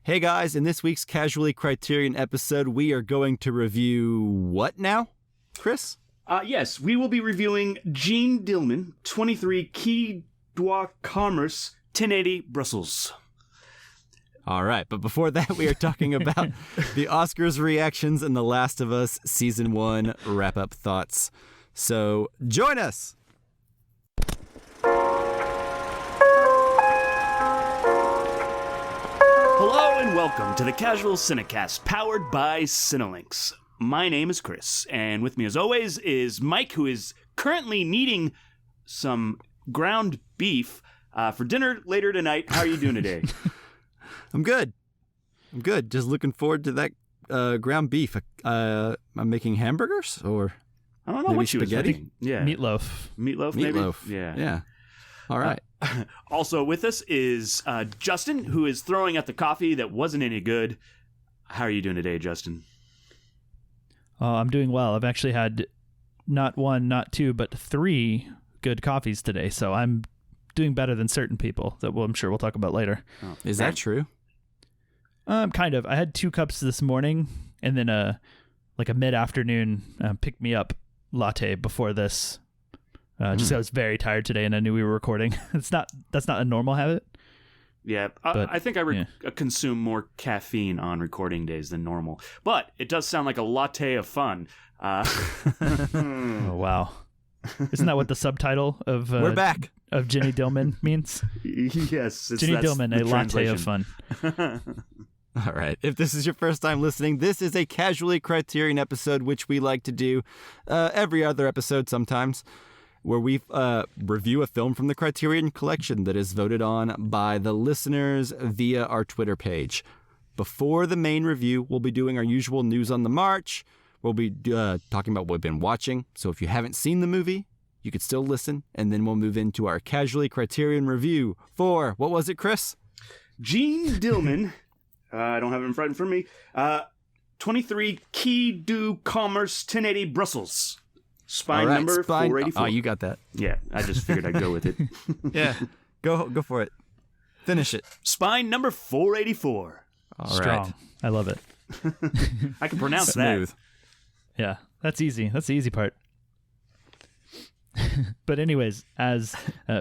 Hey guys, in this week's Casually Criterion episode, we are going to review what now, Chris? Yes, we will be reviewing JEANNE DIELMAN, 23 Quai de Commerce, 1080 Brussels. All right, but before that, we are talking about the Oscars reactions and The Last of Us Season 1 wrap-up thoughts. So, join us! Hello and welcome to the Casual Cinecast, powered by Cinelinx. My name is Chris, and with me as always is Mike, who is currently needing some ground beef for dinner later tonight. How are you doing today? I'm good. Just looking forward to that ground beef. I'm making hamburgers, or I don't know maybe what you spaghetti? was making. Yeah. Meatloaf, maybe? Meatloaf. Yeah. All right. Also with us is Justin, who is throwing out the coffee that wasn't any good. How are you doing today, Justin? I'm doing well. I've actually had not one, not two, but 3 good coffees today, so I'm doing better than certain people that I'm sure we'll talk about later. Oh, Is that true? Kind of. I had 2 cups this morning, and then a mid-afternoon pick-me-up latte before this. Just 'cause I was very tired today, and I knew we were recording. That's not a normal habit. Yeah, But, I think I consume more caffeine on recording days than normal. But it does sound like a latte of fun. Oh, wow. Isn't that what the subtitle of We're back. of JEANNE DIELMAN means? Yes. JEANNE DIELMAN, a latte of fun. All right. If this is your first time listening, this is a Casually Criterion episode, which we like to do every other episode sometimes, where we review a film from the Criterion Collection that is voted on by the listeners via our Twitter page. Before the main review, we'll be doing our usual news on the march. We'll be talking about what we've been watching. So if you haven't seen the movie, you could still listen. And then we'll move into our Casually Criterion review for, what was it, Chris? JEANNE DIELMAN. I don't have it in front of me. 23 Quai de Commerce, 1080 Brussels. Spine number 484. Oh, you got that. Yeah, I just figured I'd go with it. Yeah, go for it. Finish it. Spine number 484. All Strong. right. I love it. I can pronounce Smooth. that. Yeah, that's easy. That's the easy part. But anyways, as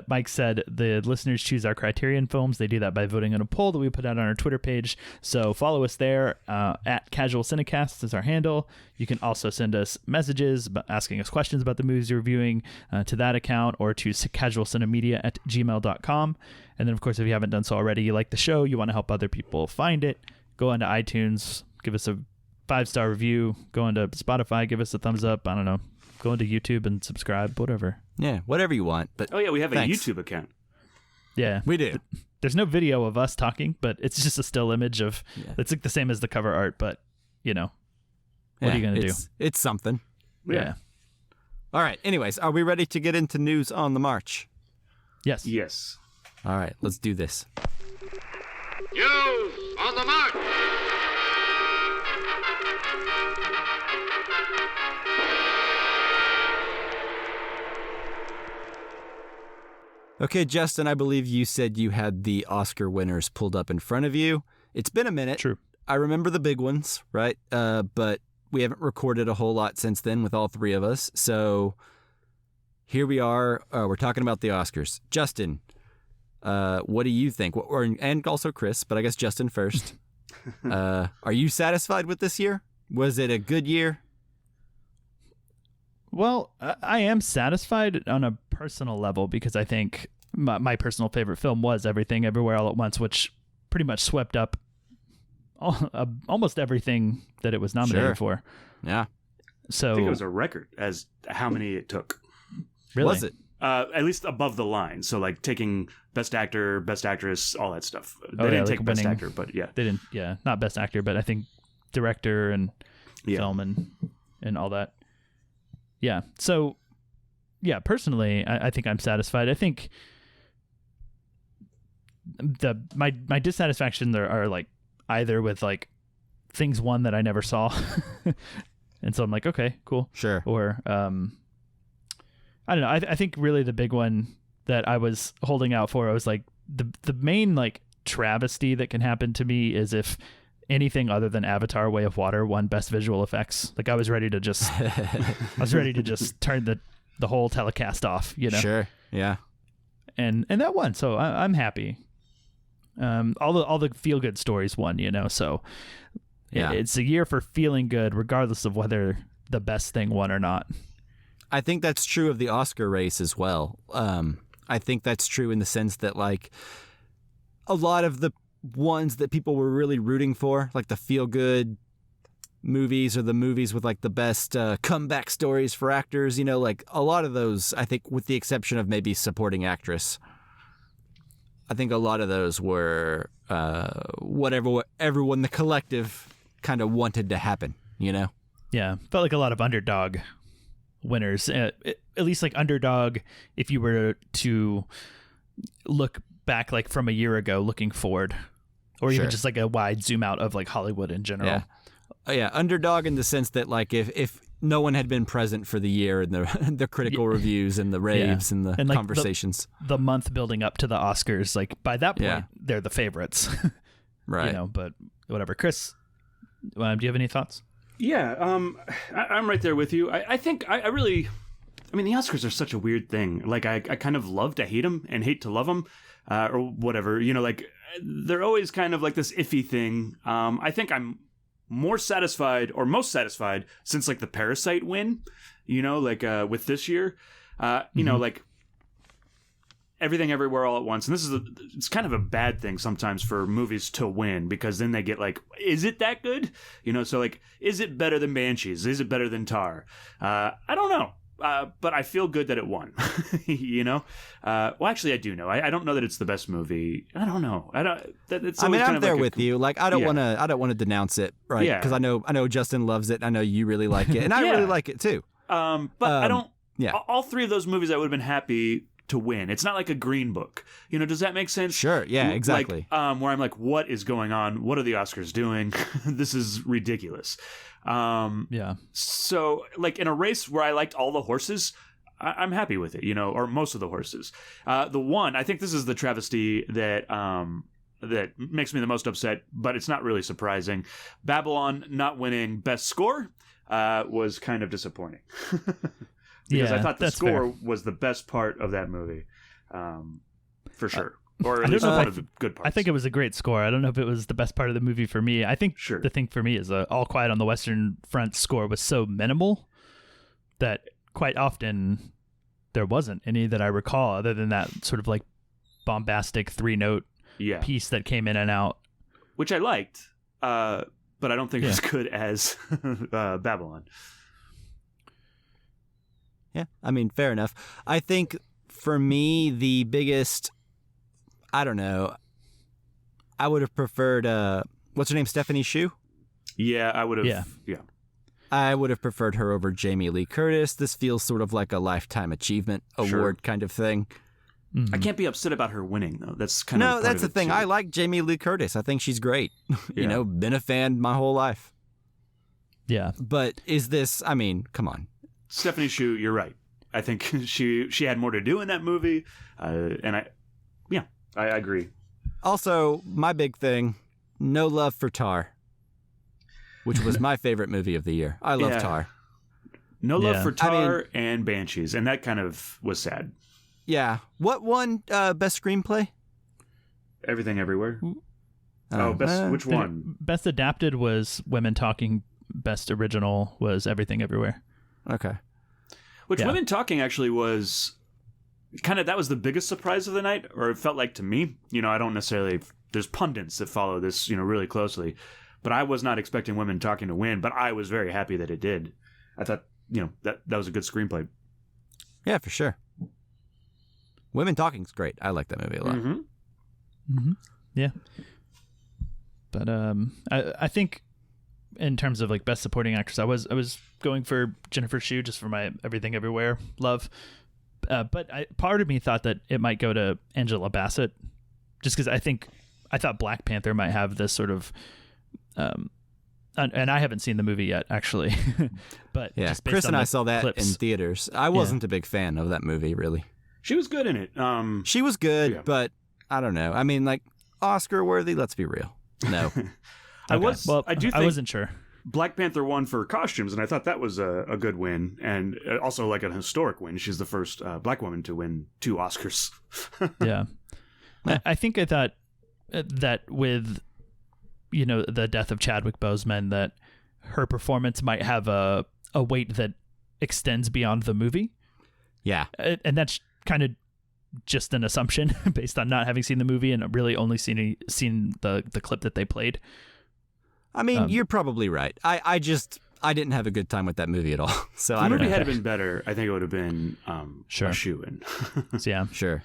Mike said, the listeners choose our Criterion films. They do that by voting on a poll that we put out on our Twitter page. So follow us there. At Casual Cinecast is our handle. You can also send us messages asking us questions about the movies you're reviewing to that account, or to casualcinemedia@gmail.com. And then, of course, if you haven't done so already, you like the show, you want to help other people find it, go onto iTunes, give us a 5-star review, go onto Spotify, give us a thumbs up. I don't know. Go into YouTube and subscribe, whatever. Yeah, whatever you want. But Oh, yeah, we have thanks. a YouTube account. Yeah. We do. There's no video of us talking, but it's just a still image of, it's like the same as the cover art, but, what are you going to do? It's something. Yeah. All right. Anyways, are we ready to get into news on the march? Yes. Yes. All right, let's do this. News on the march! Okay, Justin, I believe you said you had the Oscar winners pulled up in front of you. It's been a minute. True. I remember the big ones, right? But we haven't recorded a whole lot since then with all 3 of us. So here we are. We're talking about the Oscars. Justin, what do you think? And also Chris, but I guess Justin first. Are you satisfied with this year? Was it a good year? Well, I am satisfied on a personal level because I think my personal favorite film was Everything Everywhere All at Once, which pretty much swept up almost everything that it was nominated for. Yeah. So I think it was a record as how many it took. Really? Was it? At least above the line. So, like, taking Best Actor, Best Actress, all that stuff. They yeah, didn't like take Best winning. Actor, but yeah. They didn't, not Best Actor, but I think Director and Yeah. Film and all that. Yeah. So, yeah, personally, I think I'm satisfied. I think my dissatisfaction there are like either with like things won that I never saw, and so I'm like, okay, cool, Sure. or I don't know. I think really the big one that I was holding out for, I was like the main like travesty that can happen to me is if anything other than Avatar: Way of Water won Best Visual Effects. Like I was ready to just turn the whole telecast off, you know. Sure. Yeah. And that won, so I'm happy. All the feel good stories won, you know. So yeah, it's a year for feeling good, regardless of whether the best thing won or not. I think that's true of the Oscar race as well. I think that's true in the sense that like a lot of the ones that people were really rooting for, like the feel good movies or the movies with like the best comeback stories for actors, you know, like a lot of those, I think with the exception of maybe supporting actress, I think a lot of those were whatever everyone, the collective kind of wanted to happen, you know? Yeah. Felt like a lot of underdog winners, at least like underdog. If you were to look back, like from a year ago, looking forward, or even just like a wide zoom out of like Hollywood in general. Yeah. Yeah, underdog in the sense that like if no one had been present for the year and the critical reviews and the raves and the like conversations, the month building up to the Oscars, like by that point they're the favorites, right? You know, but whatever. Chris, do you have any thoughts? Yeah, I'm right there with you. I think I really, I mean, the Oscars are such a weird thing. Like I kind of love to hate them and hate to love them, or whatever. You know, like they're always kind of like this iffy thing. I think I'm most satisfied since like the Parasite win, you know, like with this year, you know, like Everything Everywhere All at Once. And it's kind of a bad thing sometimes for movies to win, because then they get like, is it that good? You know, so like, is it better than Banshees? Is it better than Tar? I don't know. But I feel good that it won, you know? Well, actually, I do know. I don't know that it's the best movie. I don't know. I'm there with you. Like, I don't want to denounce it, right? Yeah. Because I know Justin loves it. I know you really like it, and I really like it too. But I don't. Yeah. All three of those movies, I would have been happy to win. It's not like a Green Book. You know, does that make sense? Sure. Yeah. Exactly. Like, where I'm like, what is going on? What are the Oscars doing? This is ridiculous. Yeah. So, like, in a race where I liked all the horses, I'm happy with it, you know, or most of the horses. The one, I think this is the travesty that that makes me the most upset, but it's not really surprising. Babylon not winning Best Score was kind of disappointing. Because I thought the score was the best part of that movie, for sure. Or at least one of the good parts. I think it was a great score. I don't know if it was the best part of the movie for me. I think the thing for me is All Quiet on the Western Front score was so minimal that quite often there wasn't any that I recall other than that sort of like bombastic 3-note piece that came in and out. Which I liked, but I don't think it's as good as Babylon. Yeah, I mean, fair enough. I think for me, the biggest, I don't know, I would have preferred, what's her name, Stephanie Hsu? Yeah, I would have, yeah. I would have preferred her over Jamie Lee Curtis. This feels sort of like a Lifetime Achievement Award kind of thing. Mm-hmm. I can't be upset about her winning, though. That's kind of that's the thing. Too. I like Jamie Lee Curtis. I think she's great. You know, been a fan my whole life. Yeah. But is this, I mean, come on. Stephanie Hsu, you're right. I think she had more to do in that movie, and I agree. Also, my big thing, no love for Tar, which was my favorite movie of the year. I love Tar. No love for Tar and Banshees, and that kind of was sad. Yeah. What won Best Screenplay? Everything Everywhere. Which one? Best Adapted was Women Talking. Best Original was Everything Everywhere. Okay. Which Women Talking actually was kind of, that was the biggest surprise of the night, or it felt like to me. You know, I don't necessarily, there's pundits that follow this, you know, really closely, but I was not expecting Women Talking to win, but I was very happy that it did. I thought, you know, that was a good screenplay. Yeah, for sure. Women Talking's great. I like that movie a lot. Mm-hmm. Mm-hmm. Yeah. But I think in terms of like best supporting actress, I was going for Jennifer Hsu just for my Everything Everywhere love, but part of me thought that it might go to Angela Bassett, just because I thought Black Panther might have this sort of, and I haven't seen the movie yet actually, but yeah, just based Chris on and I the saw that clips. in theaters. I wasn't a big fan of that movie really. She was good in it. She was good, but I don't know. I mean, like, Oscar worthy? Let's be real. No. I wasn't sure. Black Panther won for costumes, and I thought that was a good win, and also like an historic win. She's the first black woman to win 2 Oscars. Yeah. I think I thought that with, the death of Chadwick Boseman, that her performance might have a weight that extends beyond the movie. Yeah. And that's kind of just an assumption based on not having seen the movie and really only seen the clip that they played. I mean, you're probably right. I didn't have a good time with that movie at all. So if the movie had been better, I think it would have been sure. a shoo-in. So, yeah. Sure.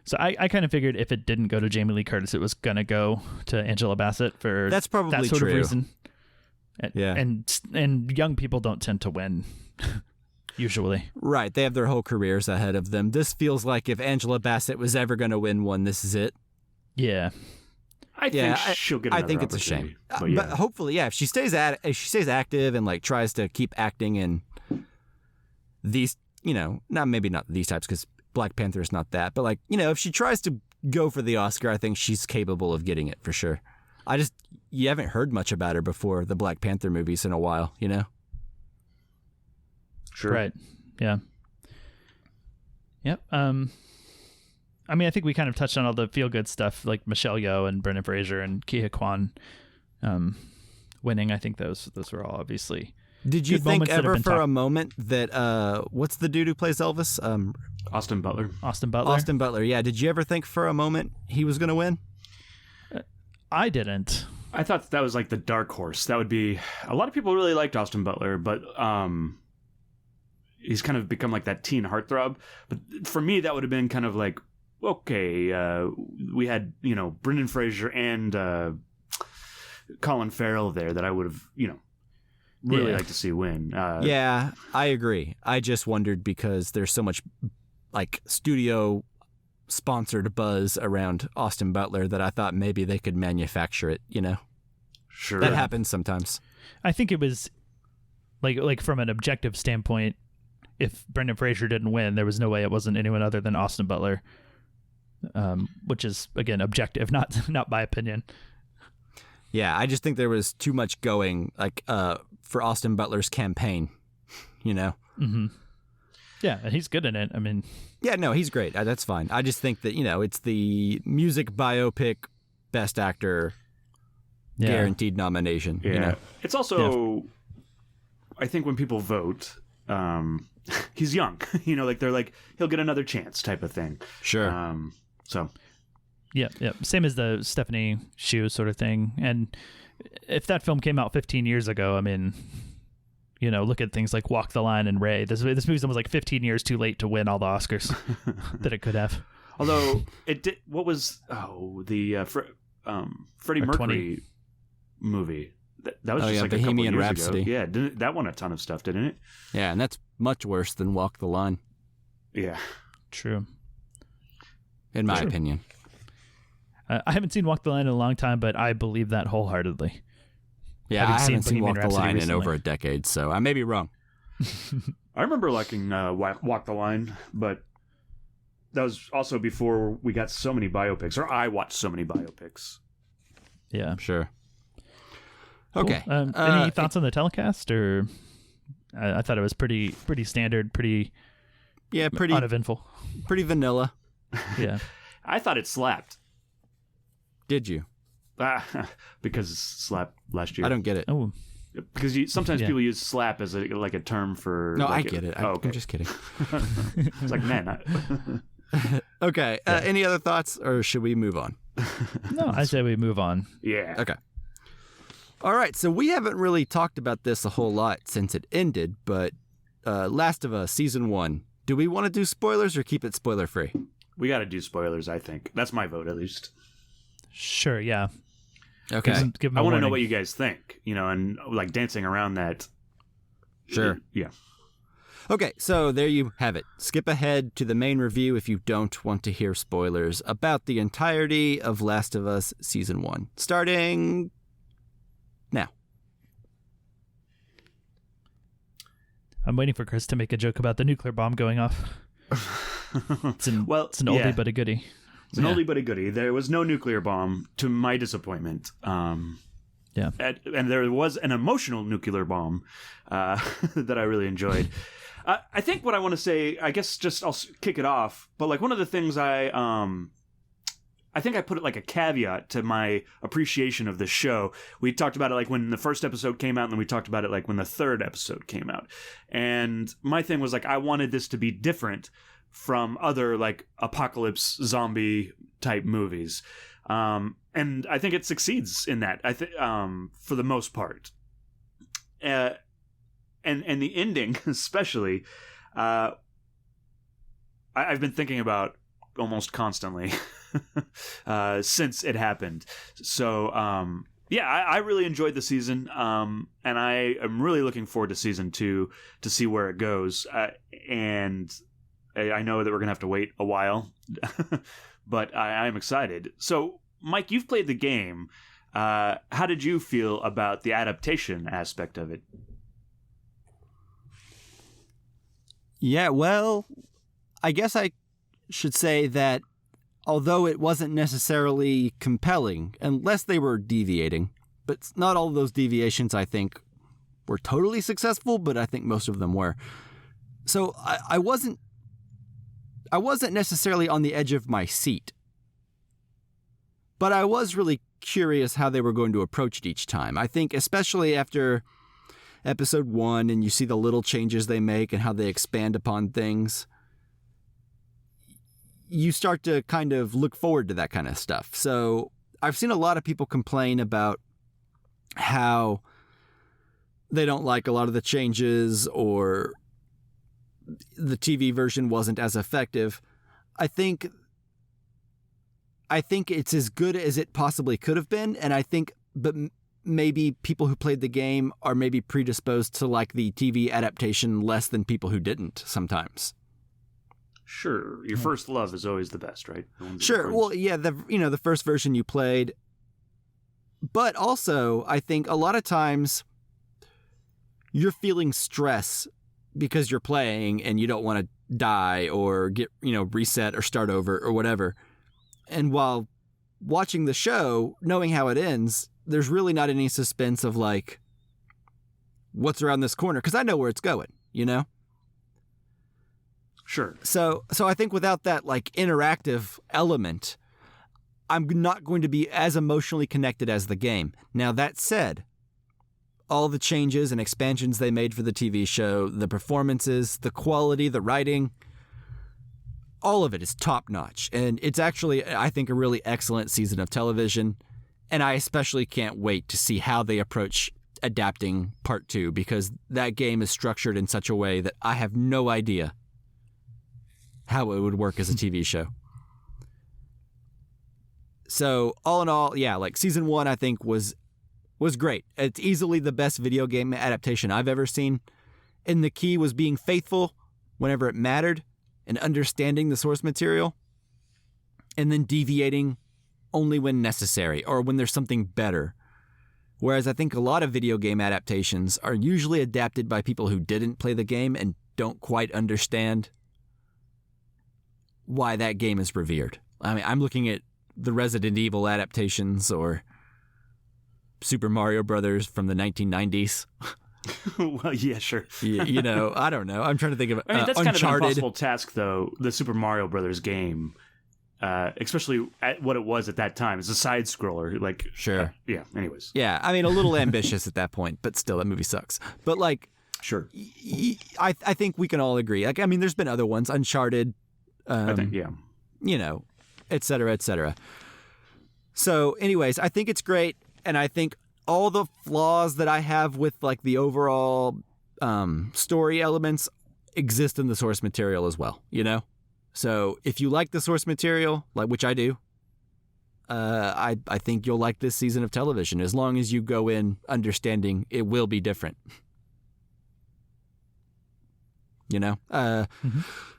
So I kind of figured if it didn't go to Jamie Lee Curtis, it was going to go to Angela Bassett for that's probably that sort true. of reason. Yeah. And young people don't tend to win, usually. Right. They have their whole careers ahead of them. This feels like if Angela Bassett was ever going to win one, this is it. Yeah. I think she'll get another I think it's a shame. But hopefully, if she stays active and like tries to keep acting in these, maybe not these types because Black Panther is not that, but like, if she tries to go for the Oscar, I think she's capable of getting it for sure. You haven't heard much about her before the Black Panther movies in a while, Sure. Right. Yeah. Yep. I mean, I think we kind of touched on all the feel-good stuff, like Michelle Yeoh and Brendan Fraser and Ke Huy Quan winning. I think those were all obviously. Did you good think moments that have ever been for a moment that what's the dude who plays Elvis? Austin Butler. Austin Butler. Austin Butler. Yeah. Did you ever think for a moment he was going to win? I didn't. I thought that was like the dark horse. That would be a lot of people really liked Austin Butler, but he's kind of become like that teen heartthrob. But for me, that would have been kind of like, okay, we had Brendan Fraser and Colin Farrell there that I would have really liked to see win. Yeah, I agree. I just wondered because there's so much like studio sponsored buzz around Austin Butler that I thought maybe they could manufacture it. Sure, that happens sometimes. I think it was like from an objective standpoint, if Brendan Fraser didn't win, there was no way it wasn't anyone other than Austin Butler. Which is again objective, not by opinion. Yeah, I just think there was too much going for Austin Butler's campaign, Mm-hmm. Yeah, and he's good in it. I mean, yeah, no, he's great. That's fine. I just think that it's the music biopic best actor guaranteed nomination. Yeah, it's also I think when people vote, he's young. They're like he'll get another chance type of thing. Sure. So, yeah. Same as the Stephanie Hsu sort of thing. And if that film came out 15 years ago, I mean, look at things like Walk the Line and Ray. This movie's almost like 15 years too late to win all the Oscars that it could have. Although it did. What was the Freddie Mercury movie? That was just like Bohemian a couple years Rhapsody. ago. Yeah, that won a ton of stuff, didn't it? Yeah, and that's much worse than Walk the Line. Yeah, true. In my opinion. I haven't seen Walk the Line in a long time, but I believe that wholeheartedly. Yeah, I haven't seen Walk the Line recently. in over a decade, so I may be wrong. I remember liking Walk the Line, but that was also before we got so many biopics, or I watched so many biopics. Yeah. Sure. Cool. Okay. Any thoughts on the telecast, or I thought it was pretty standard, pretty uneventful, pretty vanilla. Yeah. I thought it slapped. Did you? Because it slapped last year. I don't get it. Oh. Because sometimes people use slap as a term for. No, like I get it. Okay. I'm just kidding. It's like, man. Okay. Any other thoughts, or should we move on? No, I say we move on. Yeah. Okay. All right. So we haven't really talked about this a whole lot since it ended, but Last of Us Season 1. Do we want to do spoilers or keep it spoiler free? We got to do spoilers, I think. That's my vote, at least. Sure, yeah. Okay. Give them I want to know warning. what you guys think, and like dancing around that. Sure. Yeah. Okay, so there you have it. Skip ahead to the main review if you don't want to hear spoilers about the entirety of Last of Us Season 1. Starting now. I'm waiting for Chris to make a joke about the nuclear bomb going off. It's an oldie but a goodie. It's an oldie but a goodie. There was no nuclear bomb, to my disappointment. Yeah. And there was an emotional nuclear bomb that I really enjoyed. I think what I want to say, I guess I'll kick it off, but like one of the things I think I put it like a caveat to my appreciation of this show. We talked about it like when the first episode came out, and then we talked about it like when the third episode came out. And my thing was like, I wanted this to be different from other like apocalypse zombie type movies. And I think it succeeds in that. I think for the most part. And the ending, especially, I've been thinking about almost constantly since it happened. So, I really enjoyed the season, and I am really looking forward to season 2 to see where it goes. And I know that we're going to have to wait a while, but I'm excited. So, Mike, you've played the game. How did you feel about the adaptation aspect of it? Yeah, well, I guess I should say that although it wasn't necessarily compelling, unless they were deviating, but not all of those deviations, I think, were totally successful, but I think most of them were. So I wasn't necessarily on the edge of my seat, but I was really curious how they were going to approach it each time. I think especially after episode 1 and you see the little changes they make and how they expand upon things, you start to kind of look forward to that kind of stuff. So I've seen a lot of people complain about how they don't like a lot of the changes or the TV version wasn't as effective. I think it's as good as it possibly could have been, and I think maybe people who played the game are maybe predisposed to like the TV adaptation less than people who didn't sometimes. Sure. Your first love is always the best, right? Sure. Well, yeah, the first version you played. But also, I think a lot of times you're feeling stress because you're playing and you don't want to die or get, reset or start over or whatever. And while watching the show, knowing how it ends, there's really not any suspense of like, what's around this corner? Because I know where it's going, Sure. So I think without that like interactive element, I'm not going to be as emotionally connected as the game. Now, that said, all the changes and expansions they made for the TV show, the performances, the quality, the writing, all of it is top notch. And it's actually, I think, a really excellent season of television. And I especially can't wait to see how they approach adapting part 2, because that game is structured in such a way that I have no idea how it would work as a TV show. So all in all, yeah, like season 1, I think was great. It's easily the best video game adaptation I've ever seen. And the key was being faithful whenever it mattered and understanding the source material, and then deviating only when necessary or when there's something better. Whereas I think a lot of video game adaptations are usually adapted by people who didn't play the game and don't quite understand why that game is revered. I mean, I'm looking at the Resident Evil adaptations or Super Mario Brothers from the 1990s. Well, yeah, sure. I don't know. I'm trying to think of that's Uncharted. kind of an impossible task, though, the Super Mario Brothers game. Especially at what it was at that time. It's a side-scroller. Like, sure. Anyways. Yeah, I mean, a little ambitious at that point, but still, that movie sucks. But, like, sure. I think we can all agree. Like, I mean, there's been other ones. Uncharted. I think, yeah. Et cetera, et cetera. So, anyways, I think it's great, and I think all the flaws that I have with, like, the overall story elements exist in the source material as well, So if you like the source material, like which I do, I think you'll like this season of television, as long as you go in understanding it will be different.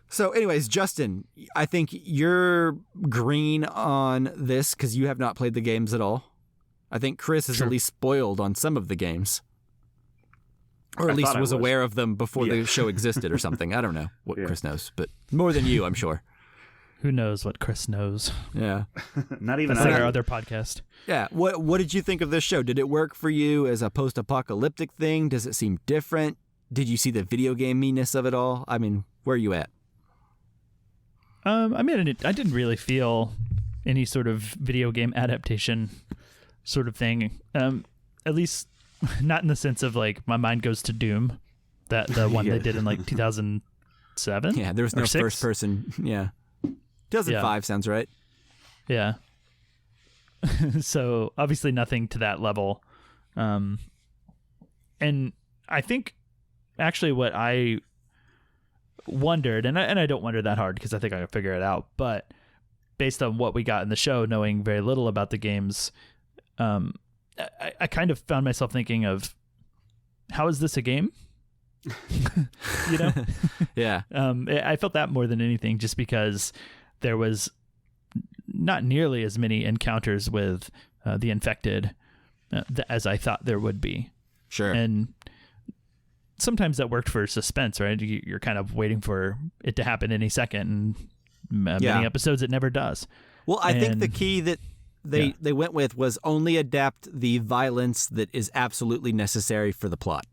So anyways, Justin, I think you're green on this because you have not played the games at all. I think Chris is at least spoiled on some of the games. Or at least was aware of them before the show existed or something. I don't know what Chris knows, but more than you, I'm sure. Who knows what Chris knows? Yeah. Not even That's like I. our other podcast. Yeah. What did you think of this show? Did it work for you as a post-apocalyptic thing? Does it seem different? Did you see the video game meanness of it all? I mean, where are you at? I mean, I didn't really feel any sort of video game adaptation sort of thing. At least not in the sense of like my mind goes to Doom, the one they did in like 2007. Yeah, there was no 6? first person. Yeah. 2005 sounds right. Yeah. So obviously nothing to that level. And I think actually what I wondered, and I don't wonder that hard because I think I can figure it out, but based on what we got in the show, knowing very little about the games, I kind of found myself thinking of, how is this a game? You know? Yeah. I felt that more than anything, just because there was not nearly as many encounters with the infected as I thought there would be. Sure. And sometimes that worked for suspense, right? You're kind of waiting for it to happen any second, and many episodes it never does. Well, I think the key that they went with was only adapt the violence that is absolutely necessary for the plot.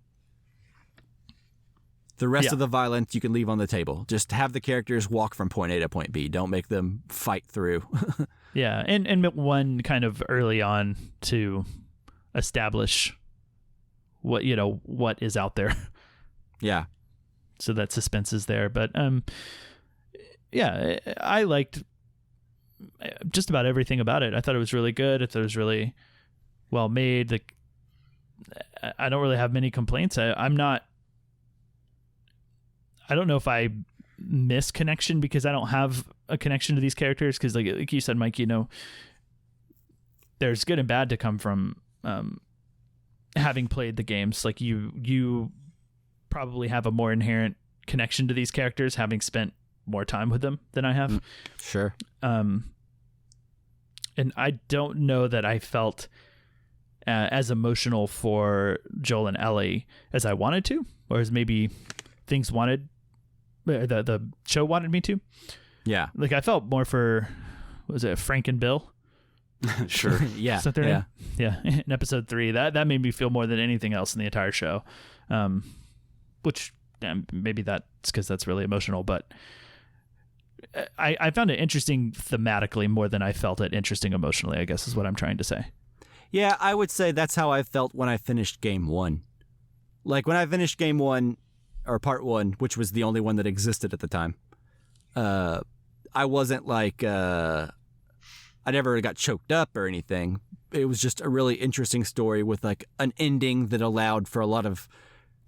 The rest of the violence you can leave on the table. Just have the characters walk from point A to point B. Don't make them fight through. Yeah, and one kind of early on to establish what is out there. Yeah. So that suspense is there. But yeah, I liked just about everything about it. I thought it was really good. I thought it was really well made. I don't really have many complaints. I don't know if I miss connection because I don't have a connection to these characters. Because like you said, Mike, there's good and bad to come from having played the games. Like you probably have a more inherent connection to these characters, having spent more time with them than I have. Sure. And I don't know that I felt as emotional for Joel and Ellie as I wanted to, or as maybe the show wanted me to. Yeah. Like I felt more for, was it Frank and Bill? Sure. Yeah. Is that their name? Yeah. In episode 3, that made me feel more than anything else in the entire show. Which maybe that's because that's really emotional, but I found it interesting thematically more than I felt it interesting emotionally, I guess is what I'm trying to say. Yeah, I would say that's how I felt when I finished game 1. Like when I finished game 1, or part 1, which was the only one that existed at the time, I wasn't like, I never got choked up or anything. It was just a really interesting story with like an ending that allowed for a lot of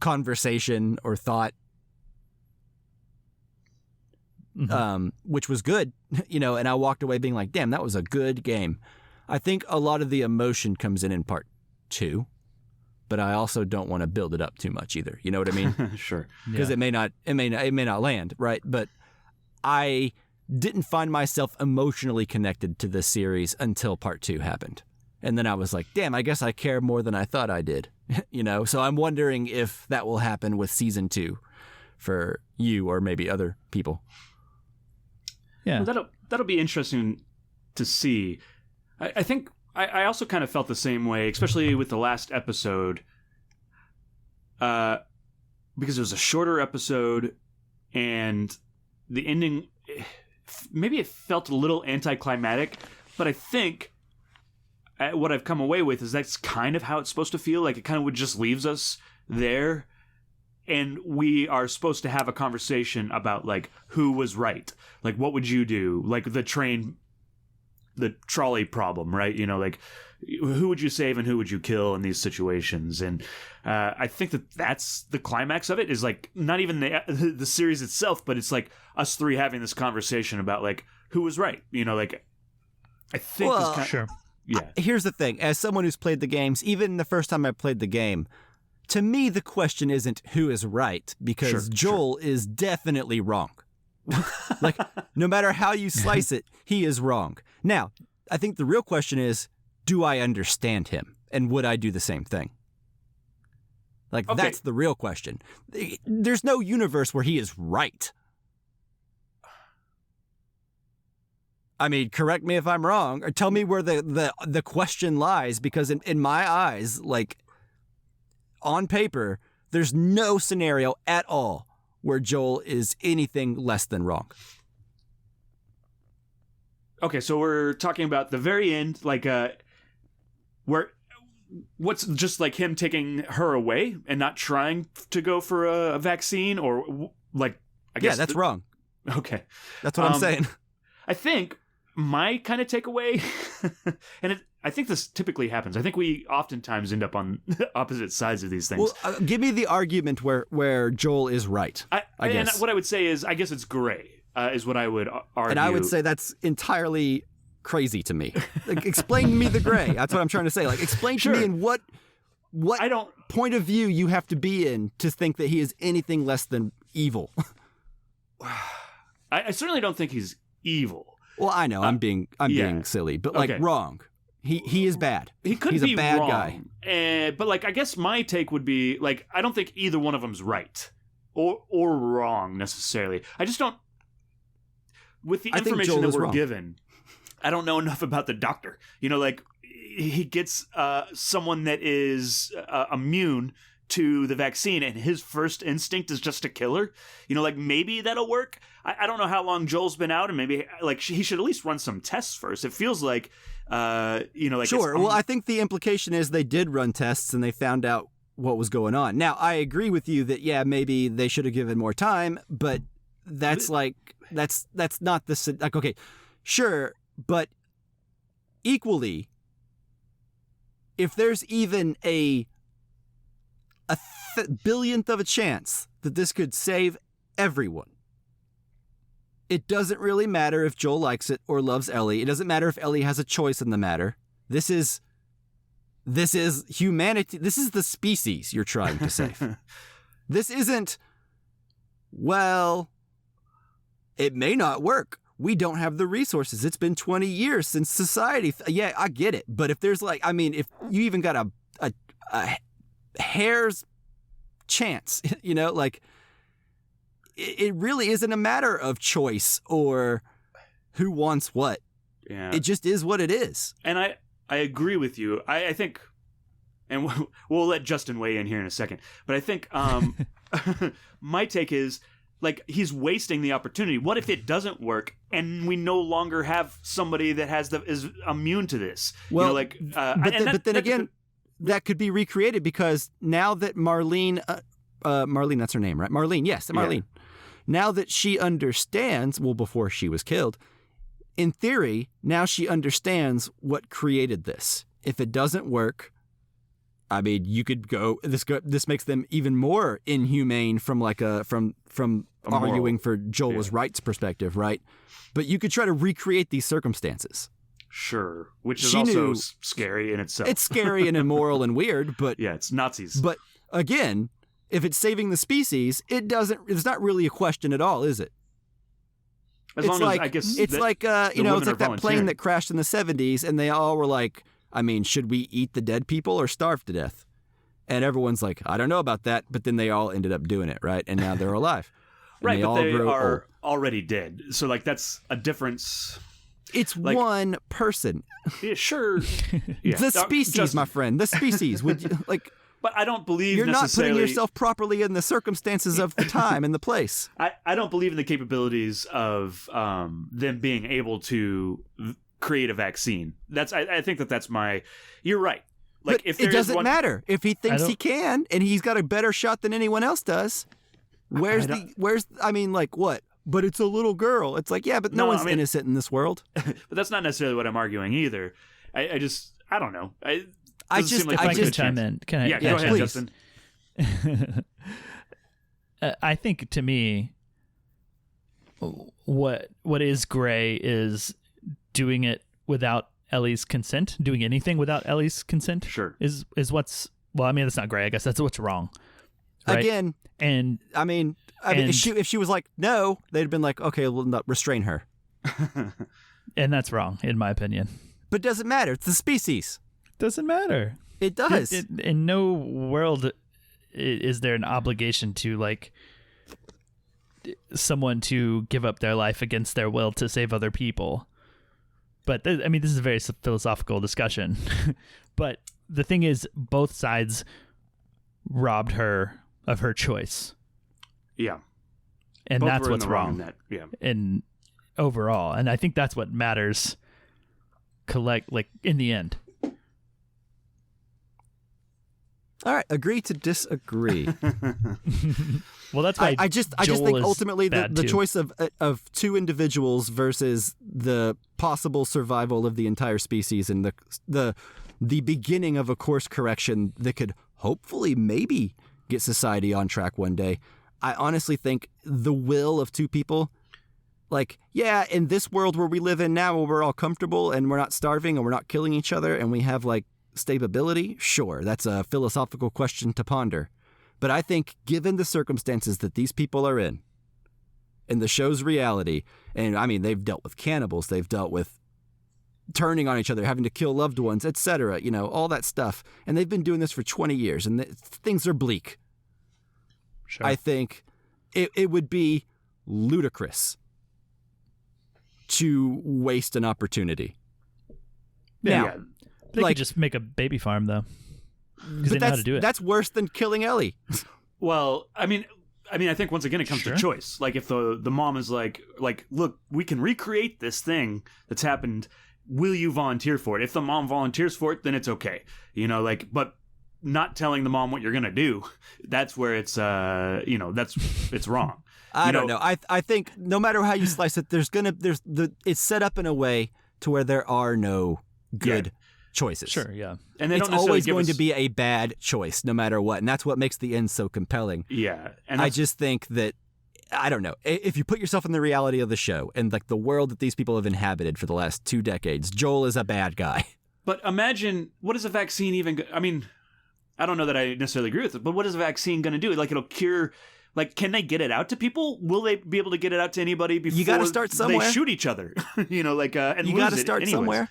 conversation or thought, which was good, and I walked away being like, damn, that was a good game. I think a lot of the emotion comes in part 2, but I also don't want to build it up too much either. You know what I mean? Sure. Because it may not land, right? But I didn't find myself emotionally connected to this series until part 2 happened. And then I was like, damn, I guess I care more than I thought I did. So I'm wondering if that will happen with season 2 for you or maybe other people. Yeah. Well, that'll be interesting to see. I think I also kind of felt the same way, especially with the last episode, because it was a shorter episode and the ending, maybe it felt a little anticlimactic, but I think what I've come away with is that's kind of how it's supposed to feel. Like it kind of just leaves us there, and we are supposed to have a conversation about like who was right, like what would you do, like the trolley problem, right? Like who would you save and who would you kill in these situations? And I think that's the climax of it, is like not even the series itself, but it's like us three having this conversation about like who was right. Like I think Sure. Yeah. Here's the thing. As someone who's played the games, even the first time I played the game, to me the question isn't who is right, because Joel is definitely wrong. Like, no matter how you slice it, he is wrong. Now, I think the real question is, do I understand him? And would I do the same thing? Like, that's the real question. There's no universe where he is right. I mean, correct me if I'm wrong, or tell me where the question lies, because in my eyes, like, on paper, there's no scenario at all where Joel is anything less than wrong. Okay, so we're talking about the very end, like, where what's just like him taking her away and not trying to go for a vaccine, or like, I guess. Yeah, that's wrong. Okay. That's what I'm saying. I think my kind of takeaway, and I think this typically happens. I think we oftentimes end up on opposite sides of these things. Well, give me the argument where Joel is right. I guess. And what I would say is, I guess it's gray, is what I would argue. And I would say that's entirely crazy to me. Like, explain to me the gray. That's what I'm trying to say. Like, explain to me in what point of view you have to be in to think that he is anything less than evil. I certainly don't think he's evil. Well, I know I'm being silly, but like, wrong. He is bad. He's a bad wrong, guy. But like, I guess my take would be like, I don't think either one of them's right or wrong necessarily. I just don't. With the information that we're given, I don't know enough about the doctor. You know, like, he gets someone that is immune to the vaccine, and his first instinct is just to kill her. You know, like, maybe that'll work. I don't know how long Joel's been out, and maybe like he should at least run some tests first. It feels like, you know, like, sure. Well, I think the implication is they did run tests and they found out what was going on. Now, I agree with you that maybe they should have given more time, but that's like that's not the like. Okay, sure, but equally, if there's even a billionth of a chance that this could save everyone, it doesn't really matter if Joel likes it or loves Ellie. It doesn't matter if Ellie has a choice in the matter. This is humanity. This is the species you're trying to save. This isn't, well, it may not work. We don't have the resources. It's been 20 years since society. Yeah, I get it. But if there's like, I mean, if you even got a hair's chance, you know, like, it really isn't a matter of choice or who wants what. Yeah. It just is what it is. And I agree with you. I think, and we'll let Justin weigh in here in a second, but I think my take is, like, he's wasting the opportunity. What if it doesn't work and we no longer have somebody that is immune to this? Well, you know, like, but then again, that could be recreated, because now that Marlene, that's her name, right? Marlene, yes, Marlene. Yeah. Now that she understands, well, before she was killed, in theory, now she understands what created this. If it doesn't work, I mean, you could go. This makes them even more inhumane from like from arguing for Joel's rights perspective, right? But you could try to recreate these circumstances. Sure, which is also scary in itself. It's scary and immoral and weird, but yeah, it's Nazis. But again, if it's saving the species, it's not really a question at all, is it? As long as, I guess, it's like it's like that plane that crashed in the 70s, and they all were like, I mean, should we eat the dead people or starve to death? And everyone's like, I don't know about that, but then they all ended up doing it, right? And now they're alive. Right, but they are already dead. So, like, that's a difference. It's like, one person. Yeah, sure. Yeah. The species, my friend. The species. Would you, like? But I don't believe you're necessarily... not putting yourself properly in the circumstances of the time and the place. I don't believe in the capabilities of them being able to create a vaccine. I think that's my... You're right. Like, but if there it doesn't matter. If he thinks he can and he's got a better shot than anyone else does, I mean, like, what? But it's a little girl. It's like, yeah, but no one's innocent in this world. But that's not necessarily what I'm arguing either. I don't know. I could chime in. Can I? Yeah, go ahead, please. Justin. I think, to me, what is gray is doing it without Ellie's consent. Doing anything without Ellie's consent, sure, is what's, well, I mean, that's not gray. I guess that's what's wrong. Right? Again, and I mean, if she was like no, they'd have been like, okay, we'll not restrain her. And that's wrong, in my opinion. But it doesn't matter. It's the species. Doesn't matter. It does. In no world is there an obligation to, like, someone to give up their life against their will to save other people. But I mean, this is a very philosophical discussion. But the thing is, both sides robbed her of her choice. Yeah. And Both that's were in what's the wrong wrong. in that. Yeah. And overall, and I think that's what matters. In the end. All right, agree to disagree. Well, that's why I just Joel think is ultimately the bad too. choice of two individuals versus the possible survival of the entire species and the beginning of a course correction that could hopefully maybe get society on track one day. I honestly think the will of two people, like, yeah, in this world where we live in now, where we're all comfortable and we're not starving and we're not killing each other and we have like stability, sure, that's a philosophical question to ponder. But I think given the circumstances that these people are in the show's reality, and I mean, they've dealt with cannibals, they've dealt with turning on each other, having to kill loved ones, etc., all that stuff. And they've been doing this for 20 years and things are bleak. Sure. I think it would be ludicrous to waste an opportunity. Yeah. Now, They could just make a baby farm, though. Because they know how to do it. That's worse than killing Ellie. Well, I mean, I think once again it comes to choice. Like if the mom is like, look, we can recreate this thing that's happened. Will you volunteer for it? If the mom volunteers for it, then it's okay. But not telling the mom what you're gonna do, that's where it's it's wrong. I don't know. I think no matter how you slice it, it's set up in a way to where there are no good choices. Sure, yeah. And they it's don't necessarily always give going us... to be a bad choice, no matter what, and that's what makes the end so compelling. Yeah, and I just think that, I don't know, if you put yourself in the reality of the show and like the world that these people have inhabited for the last 2 decades, Joel is a bad guy. But imagine, what is a vaccine even? I mean, I don't know that I necessarily agree with it, but what is a vaccine going to do? Like, it'll cure. Like, can they get it out to people? Will they be able to get it out to anybody before you gotta start somewhere. They shoot each other? And You got to start somewhere.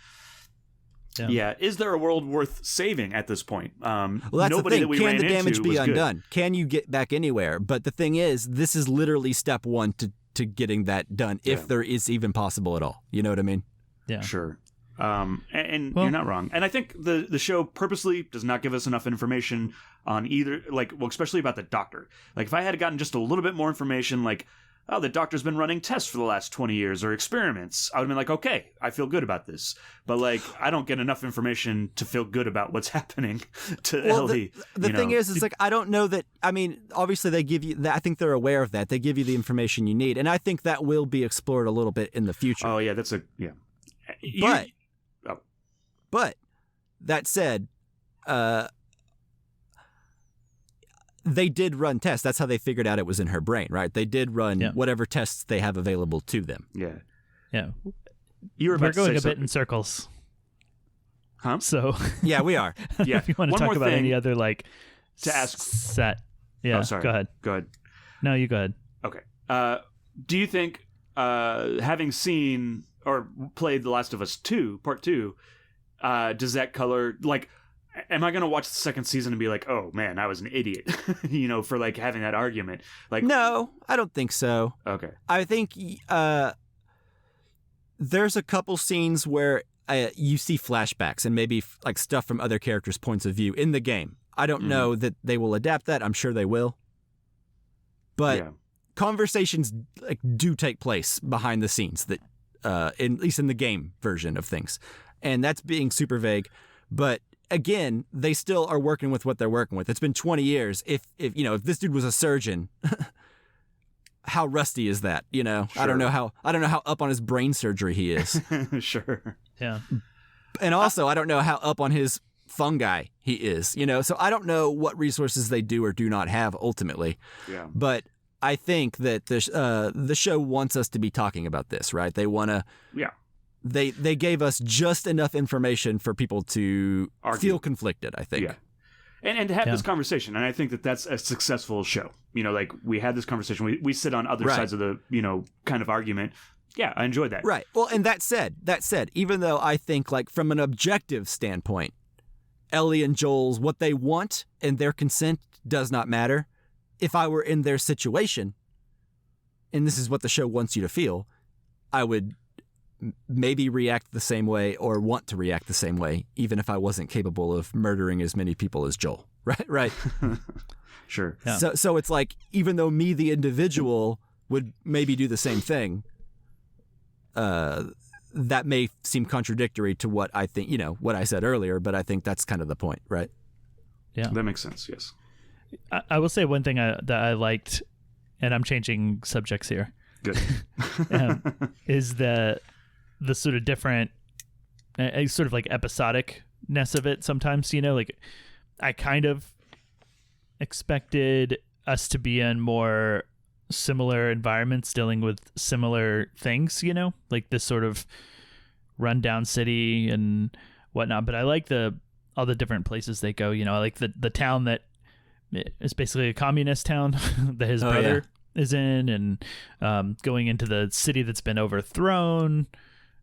Yeah. Is there a world worth saving at this point? Well, that's nobody the thing. that we Can ran the damage into be was good. undone? Can you get back anywhere? But the thing is, this is literally step one to getting that done, if there is even possible at all. You know what I mean? Yeah. Sure. And you're not wrong. And I think the show purposely does not give us enough information on either, especially about the doctor. Like, if I had gotten just a little bit more information, like, oh, the doctor's been running tests for the last 20 years or experiments, I would have been like, okay, I feel good about this. But, I don't get enough information to feel good about what's happening to Ellie. The thing is I don't know that, I mean, obviously they give you, I think they're aware of that. They give you the information you need. And I think that will be explored a little bit in the future. Oh, yeah, But that said, they did run tests. That's how they figured out it was in her brain, right? They did run whatever tests they have available to them. Yeah. Yeah. We're going a bit in circles. Huh? So yeah, we are. Yeah. If you want to talk about any other to ask set. Yeah. Oh, sorry. Go ahead. Go ahead. No, you go ahead. Okay. Do you think having seen or played The Last of Us 2, Part 2, does that color, am I going to watch the second season and be like, oh man, I was an idiot, for having that argument? No, I don't think so. Okay. I think there's a couple scenes where you see flashbacks and maybe stuff from other characters' points of view in the game. I don't know that they will adapt that. I'm sure they will. But conversations do take place behind the scenes that, at least in the game version of things. And that's being super vague. But again, they still are working with what they're working with. It's been 20 years. If this dude was a surgeon, how rusty is that? Sure. I don't know how up on his brain surgery he is. Sure. Yeah. And also, I don't know how up on his fungi he is. So I don't know what resources they do or do not have ultimately. Yeah. But I think that the show wants us to be talking about this, right? They want to. Yeah. They gave us just enough information for people to feel conflicted, I think. Yeah. And to have this conversation. And I think that that's a successful show. We had this conversation. We sit on other sides of the, kind of argument. Yeah, I enjoyed that. Right. Well, and that said, even though I think from an objective standpoint, Ellie and Joel's, what they want and their consent does not matter. If I were in their situation, and this is what the show wants you to feel, I would maybe react the same way or want to react the same way, even if I wasn't capable of murdering as many people as Joel. Right. Sure. Yeah. So it's like, even though me, the individual, would maybe do the same thing, that may seem contradictory to what I think, what I said earlier, but I think that's kind of the point, right? Yeah. That makes sense, yes. I will say one thing that I liked, and I'm changing subjects here, Good. is the sort of different, sort of like episodicness of it sometimes, like I kind of expected us to be in more similar environments dealing with similar things, like this sort of rundown city and whatnot. But I like all the different places they go. I like the town that is basically a communist town that his brother is in, and going into the city that's been overthrown,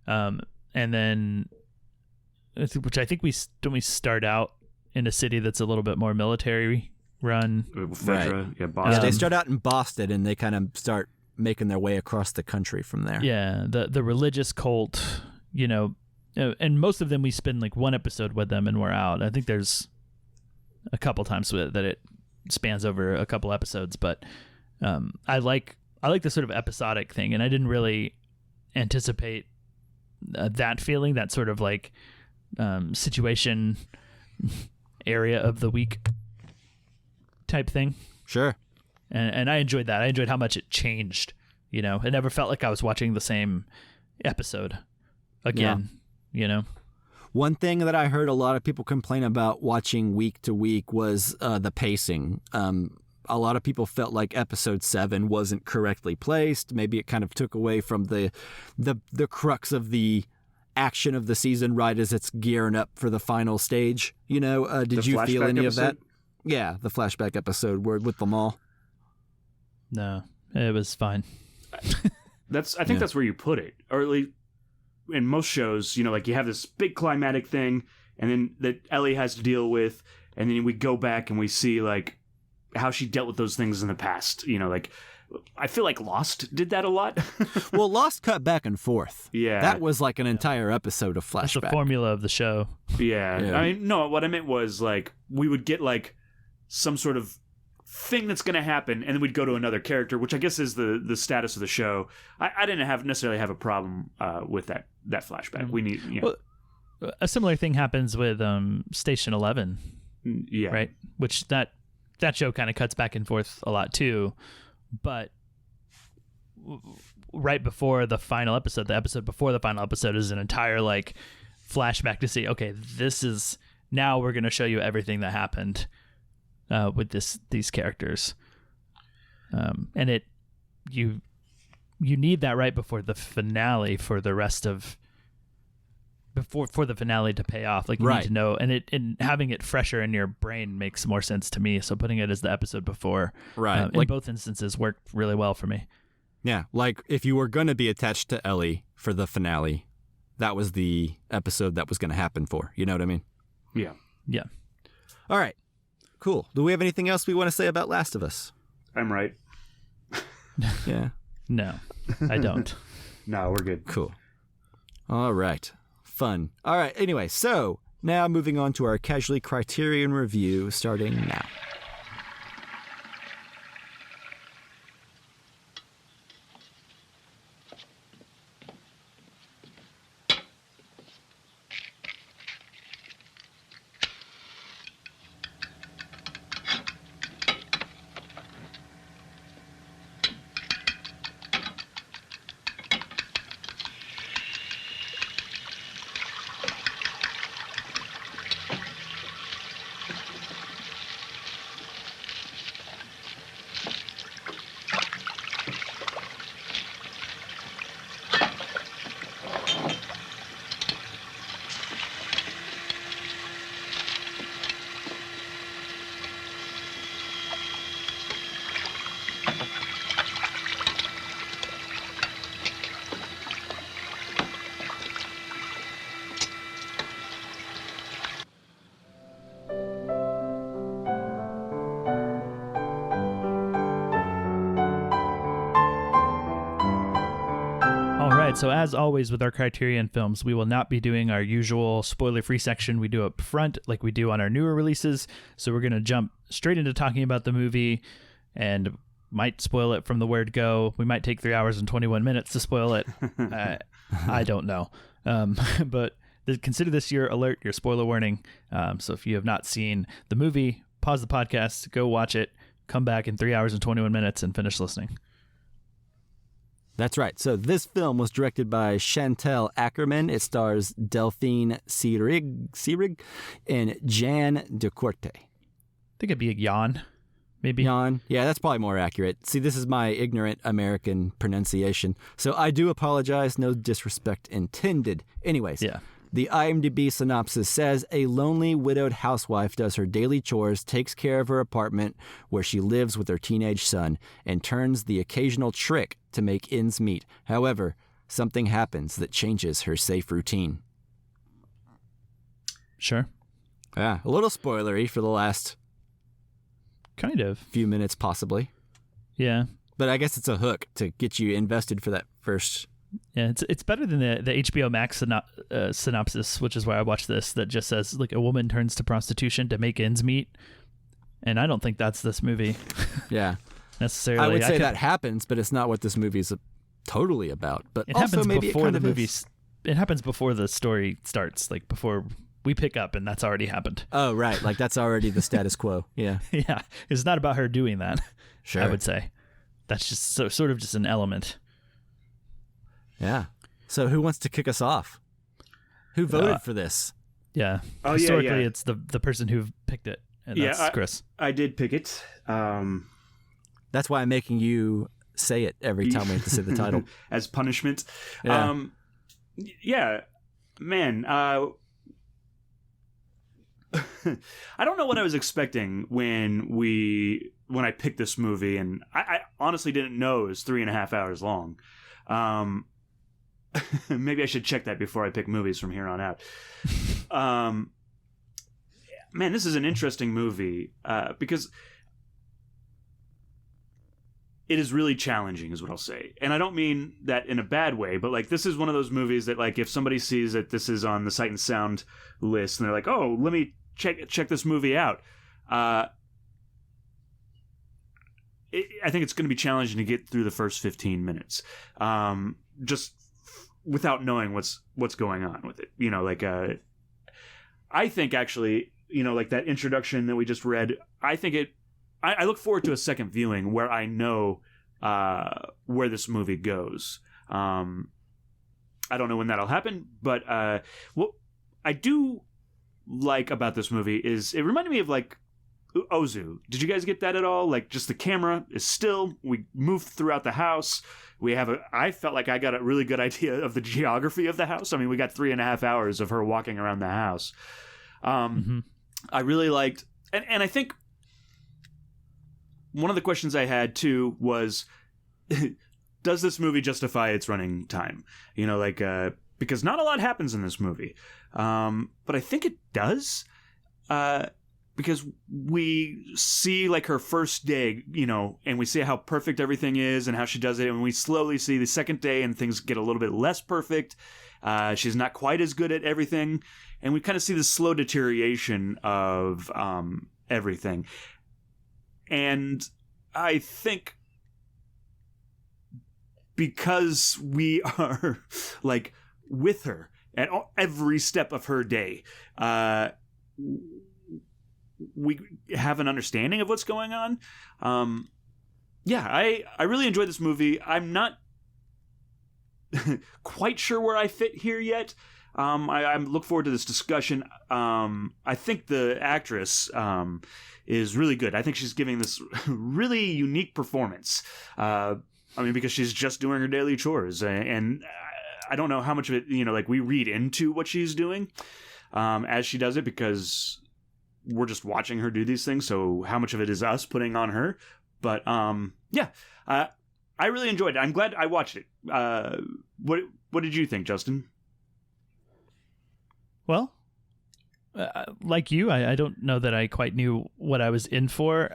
and then which I think we start out in a city that's a little bit more military run. Fedra, right. Yeah, Boston. Yeah, they start out in Boston and they kind of start making their way across the country from there. Yeah, the religious cult, and most of them we spend like one episode with them and we're out. I think there's a couple times that it spans over a couple episodes, but I like the sort of episodic thing, and I didn't really anticipate that feeling, that sort of like situation area of the week type thing. Sure. And I enjoyed that. I enjoyed how much it changed. It never felt like I was watching the same episode again. One thing that I heard a lot of people complain about watching week to week was the pacing. A lot of people felt like episode 7 wasn't correctly placed. Maybe it kind of took away from the crux of the action of the season right as it's gearing up for the final stage. Did you feel any of that? Yeah, the flashback episode with them all. No, it was fine. I think that's where you put it. Or at least in most shows, like you have this big climatic thing, and then that Ellie has to deal with, and then we go back and we see like how she dealt with those things in the past. Like I feel like Lost did that a lot. Well, Lost cut back and forth. Yeah. That was like an entire episode of flashback. That's the formula of the show. Yeah. I mean, no, what I meant was like we would get like some sort of thing that's going to happen, and then we'd go to another character, which I guess is the status of the show. I didn't necessarily have a problem with that flashback. We need, Well, a similar thing happens with Station 11. Yeah. Right? Which that show kind of cuts back and forth a lot too. But right before the final episode, the episode before the final episode is an entire like flashback to see, okay, this is now we're going to show you everything that happened with these characters. And you need that right before the finale for the rest of for the finale to pay off. Like you need to know, and having it fresher in your brain makes more sense to me. So putting it as the episode before, in both instances, worked really well for me. Yeah, like if you were going to be attached to Ellie for the finale, that was the episode that was going to happen for. You know what I mean? Yeah. Yeah. All right. Cool. Do we have anything else we want to say about Last of Us? I'm right. Yeah. No, I don't. No, we're good. Cool. All right. Fun. All right. Anyway, so now moving on to our Casually Criterion review starting now. right, so as always with our Criterion films, we will not be doing our usual spoiler-free section we do up front like we do on our newer releases. So we're going to jump straight into talking about the movie and might spoil it from the word go. We might take 3 hours and 21 minutes to spoil it. I don't know. But consider this your alert, your spoiler warning. So if you have not seen the movie, pause the podcast, go watch it, come back in 3 hours and 21 minutes and finish listening. That's right. So this film was directed by Chantal Akerman. It stars Delphine Seyrig and Jeanne Dielman. I think it'd be a yawn, maybe. Yawn. Yeah, that's probably more accurate. See, this is my ignorant American pronunciation, so I do apologize. No disrespect intended. Anyways, Yeah. the IMDb synopsis says a lonely widowed housewife does her daily chores, takes care of her apartment where she lives with her teenage son, and turns the occasional trick to make ends meet. However, something happens that changes her safe routine. Sure. Yeah, a little spoilery for the last Kind of. few minutes, possibly. Yeah. But I guess it's a hook to get you invested for that first. Yeah, it's better than the HBO Max synopsis, which is why I watched this, that just says, like, a woman turns to prostitution to make ends meet. And I don't think that's this movie Yeah. necessarily. I would say that happens, but it's not what this movie is totally about. But it also happens maybe before it kind the of movie. is. It happens before the story starts, like before we pick up, and that's already happened. Oh, right. Like that's already the status quo. Yeah. Yeah, it's not about her doing that. Sure. I would say that's just sort of just an element. Yeah. So who wants to kick us off? Who voted for this? Yeah. Oh, Historically, yeah. it's the person who picked it, and that's Chris. I did pick it. That's why I'm making you say it every time we have to say the title. As punishment. Yeah. Yeah, man. I don't know what I was expecting when I picked this movie, and I honestly didn't know it was 3.5 hours long. Maybe I should check that before I pick movies from here on out. Man, this is an interesting movie because it is really challenging, is what I'll say. And I don't mean that in a bad way, but like this is one of those movies that, like, if somebody sees that this is on the Sight and Sound list and they're like, "Oh, let me check this movie out," I think it's going to be challenging to get through the first 15 minutes, just without knowing what's going on with it. You know, like I think actually, you know, like that introduction that we just read, I think I look forward to a second viewing where I know where this movie goes. I don't know when that'll happen, but what I do like about this movie is it reminded me of like Ozu. Did you guys get that at all? Like, just the camera is still. We move throughout the house. I felt like I got a really good idea of the geography of the house. I mean, we got 3.5 hours of her walking around the house. I really liked, and I think one of the questions I had too was, does this movie justify its running time? You know, like, because not a lot happens in this movie. But I think it does. Because we see like her first day, you know, and we see how perfect everything is and how she does it. And we slowly see the second day and things get a little bit less perfect. She's not quite as good at everything. And we kind of see the slow deterioration of everything. And I think because we are like with her at every step of her day, we have an understanding of what's going on. Yeah, I really enjoyed this movie. I'm not quite sure where I fit here yet. I look forward to this discussion. I think the actress is really good. I think she's giving this really unique performance. I mean, because she's just doing her daily chores, and I don't know how much of it, you know, like we read into what she's doing as she does it, because we're just watching her do these things. So how much of it is us putting on her? But yeah, I really enjoyed it. I'm glad I watched it. What did you think, Justin? Well, like you, I don't know that I quite knew what I was in for.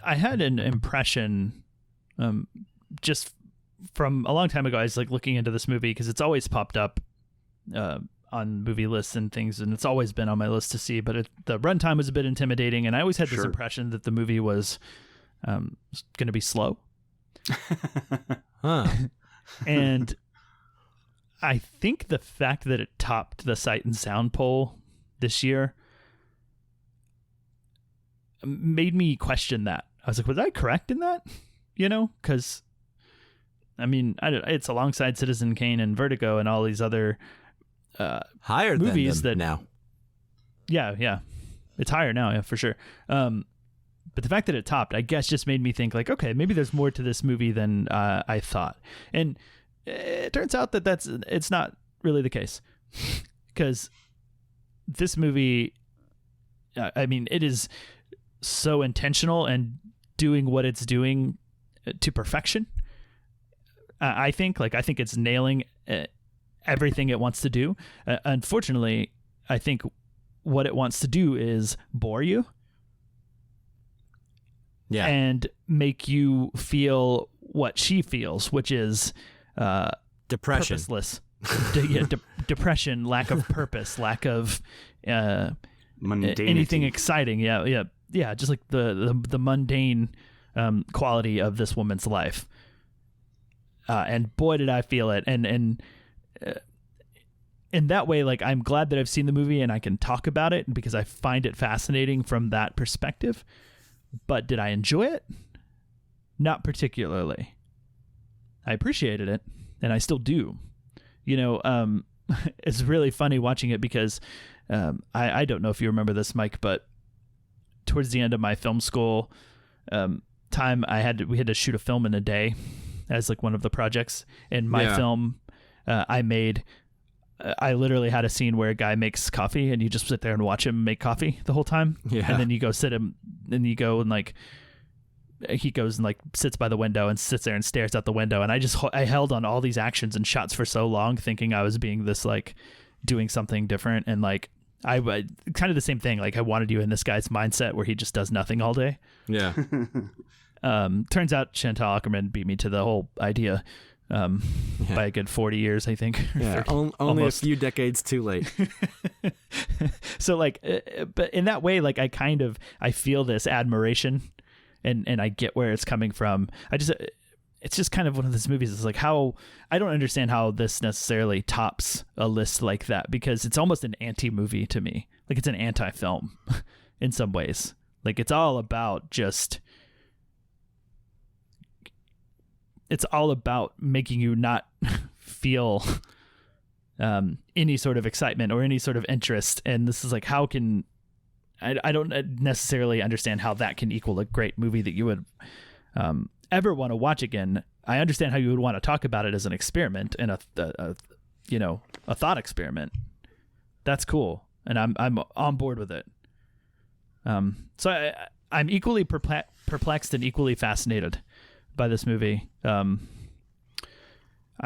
I had an impression, just from a long time ago, I was like looking into this movie because it's always popped up on movie lists and things, and it's always been on my list to see. But the runtime was a bit intimidating, and I always had this impression that the movie was going to be slow. And I think the fact that it topped the Sight and Sound poll this year made me question that. I was like, was I correct in that? You know, because I mean, it's alongside Citizen Kane and Vertigo and all these other higher movies than them that now. Yeah, it's higher now, yeah, for sure. But the fact that it topped, I guess, just made me think like, okay, maybe there's more to this movie than I thought. And it turns out that it's not really the case, because this movie, I mean, it is so intentional and doing what it's doing to perfection. I think it's nailing everything it wants to do. Unfortunately, I think what it wants to do is bore you. Yeah. And make you feel what she feels, which is depression. Purposeless. Depression, lack of purpose, lack of anything exciting. Yeah. Just like the mundane quality of this woman's life. And boy, did I feel it. And in that way, like, I'm glad that I've seen the movie and I can talk about it because I find it fascinating from that perspective. But did I enjoy it? Not particularly. I appreciated it, and I still do. You know, it's really funny watching it because I don't know if you remember this, Mike, but towards the end of my film school time, we had to shoot a film in a day as like one of the projects. And my film I made, I literally had a scene where a guy makes coffee and you just sit there and watch him make coffee the whole time. Yeah. And then you go sit him, and you go and like, he goes and like sits by the window and sits there and stares out the window. And I held on all these actions and shots for so long, thinking I was being this, like, doing something different. And like, I kind of the same thing. Like, I wanted you in this guy's mindset where he just does nothing all day. Yeah. Turns out Chantal Ackerman beat me to the whole idea. By a good 40 years, I think. Yeah, 30, only almost. a few decades too late. So like, but in that way, like, I feel this admiration, and I get where it's coming from. It's just kind of one of those movies. It's like, how I don't understand how this necessarily tops a list like that, because it's almost an anti-movie to me. Like, it's an anti-film in some ways. Like, it's all about making you not feel any sort of excitement or any sort of interest. And this is like, how can I don't necessarily understand how that can equal a great movie that you would ever want to watch again. I understand how you would want to talk about it as an experiment and a thought experiment. That's cool, and I'm on board with it. So I'm equally perplexed and equally fascinated by this movie. I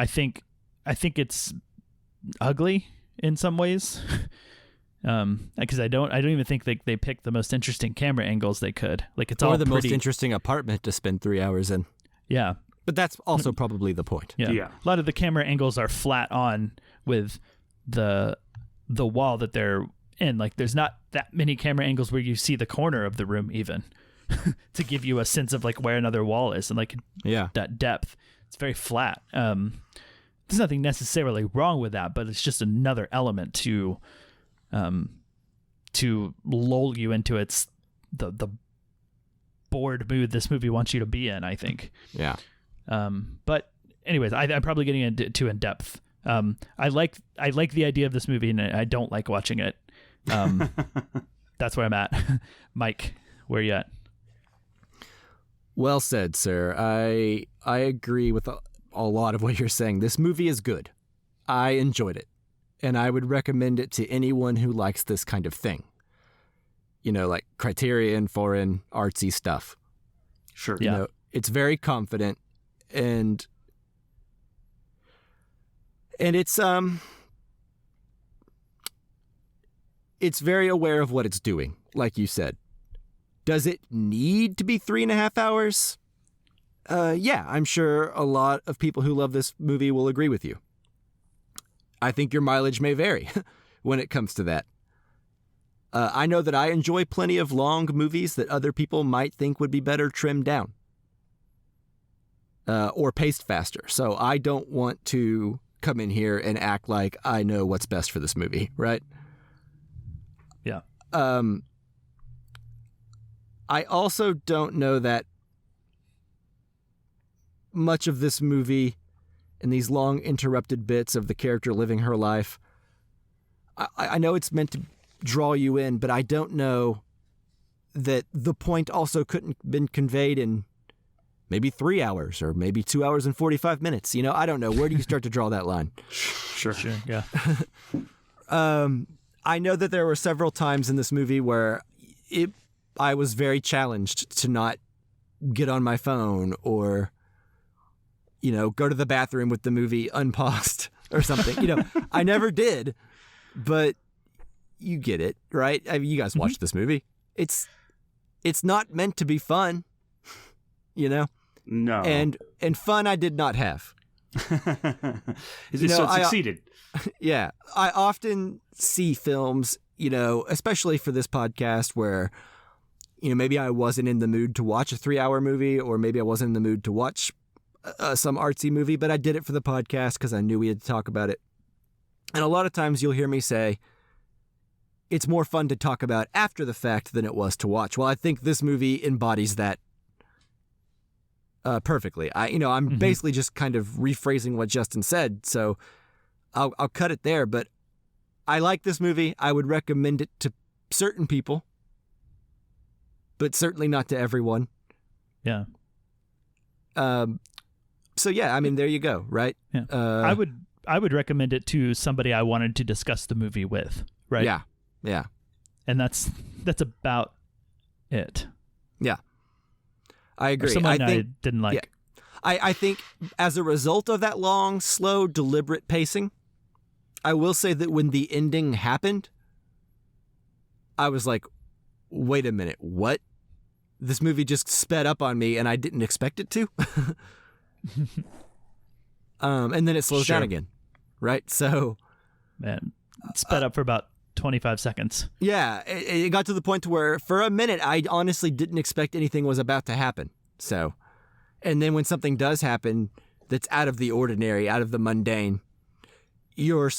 think it's ugly in some ways, because I don't even think they picked the most interesting camera angles they could. Like, it's all the pretty, most interesting apartment to spend 3 hours in. Yeah, but that's also probably the point. Yeah. A lot of the camera angles are flat on with the wall that they're in. Like, there's not that many camera angles where you see the corner of the room even. To give you a sense of like where another wall is and like that depth. It's very flat. There's nothing necessarily wrong with that, but it's just another element to lull you into the bored mood this movie wants you to be in, I think. Yeah. But anyways, I'm probably getting too in depth. I like the idea of this movie, and I don't like watching it. That's where I'm at. Mike, where are you at? Well said, sir. I agree with a lot of what you're saying. This movie is good. I enjoyed it, and I would recommend it to anyone who likes this kind of thing. You know, like Criterion, foreign, artsy stuff. Sure. You know, it's very confident, and it's very aware of what it's doing, like you said. Does it need to be 3.5 hours? Yeah, I'm sure a lot of people who love this movie will agree with you. I think your mileage may vary when it comes to that. I know that I enjoy plenty of long movies that other people might think would be better trimmed down or paced faster. So I don't want to come in here and act like I know what's best for this movie, right? Yeah. I also don't know that much of this movie and these long interrupted bits of the character living her life, I know it's meant to draw you in, but I don't know that the point also couldn't been conveyed in maybe 3 hours or maybe 2 hours and 45 minutes. You know, I don't know. Where do you start to draw that line? Sure. Yeah. I know that there were several times in this movie where I was very challenged to not get on my phone or, you know, go to the bathroom with the movie unpaused or something. You know, I never did, but you get it, right? I mean, you guys watched this movie. It's not meant to be fun, you know? No. And fun I did not have. So it succeeded. Yeah. I often see films, you know, especially for this podcast where, you know, maybe I wasn't in the mood to watch a 3-hour movie or maybe I wasn't in the mood to watch some artsy movie, but I did it for the podcast because I knew we had to talk about it. And a lot of times you'll hear me say, it's more fun to talk about after the fact than it was to watch. Well, I think this movie embodies that perfectly. I'm basically just kind of rephrasing what Justin said, so I'll cut it there. But I like this movie. I would recommend it to certain people, but certainly not to everyone. Yeah. So yeah, I mean, there you go, right? Yeah. I would recommend it to somebody I wanted to discuss the movie with, right? Yeah. Yeah. And that's about it. Yeah. I agree. Someone I didn't like. Yeah. I think as a result of that long, slow, deliberate pacing, I will say that when the ending happened, I was like, wait a minute, what? This movie just sped up on me and I didn't expect it to. And then it slows down again, right? So, man, it sped up for about 25 seconds. Yeah, it got to the point to where for a minute I honestly didn't expect anything was about to happen. So, and then when something does happen that's out of the ordinary, out of the mundane, you're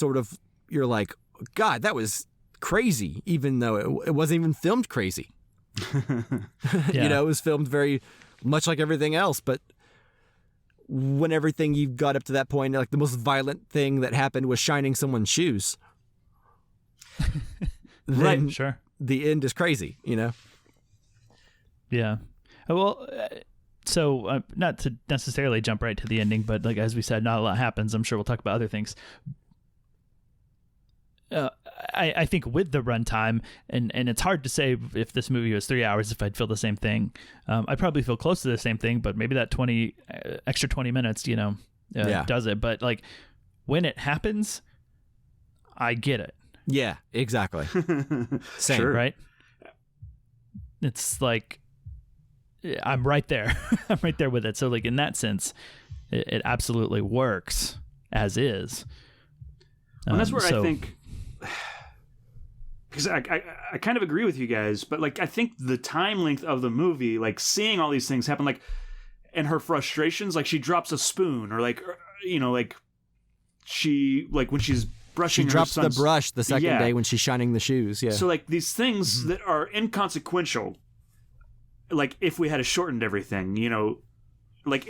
like, God, that was crazy, even though it wasn't even filmed crazy. Yeah. You know, it was filmed very much like everything else, but when everything you got up to that point, like the most violent thing that happened was shining someone's shoes. Then Right, sure. The end is crazy, you know? Yeah. Well, so not to necessarily jump right to the ending, but like as we said, not a lot happens. I'm sure we'll talk about other things. I think with the runtime, and it's hard to say if this movie was 3 hours, if I'd feel the same thing. I'd probably feel close to the same thing, but maybe that extra 20 minutes, you know, does it. But like when it happens, I get it. Yeah, exactly. Same. Sure. Right? It's like, I'm right there. I'm right there with it. So like in that sense, it absolutely works as is. And that's where I think, because I kind of agree with you guys, but like I think the time length of the movie, like seeing all these things happen, like, and her frustrations, like she drops a spoon, or like, you know, like she, like when she's brushing, she drops the brush the second day when she's shining the shoes. Yeah. So like these things that are inconsequential, like if we had shortened everything, you know, like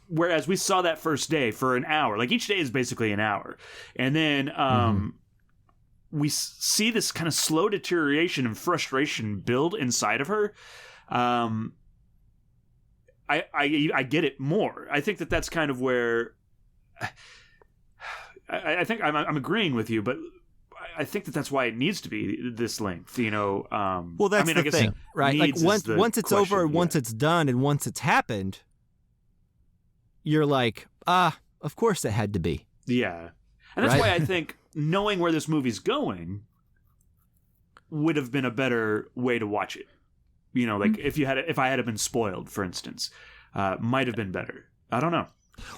whereas we saw that first day for an hour, like each day is basically an hour. And then we see this kind of slow deterioration and frustration build inside of her. I get it more. I think that's kind of where I think I'm agreeing with you, but I think that's why it needs to be this length, you know. Well, that's I the thing, right? Like once it's over, and once it's done, and once it's happened, you're like, of course it had to be. Yeah. And that's why I think knowing where this movie's going would have been a better way to watch it. You know, like if I had been spoiled, for instance. might have been better. I don't know.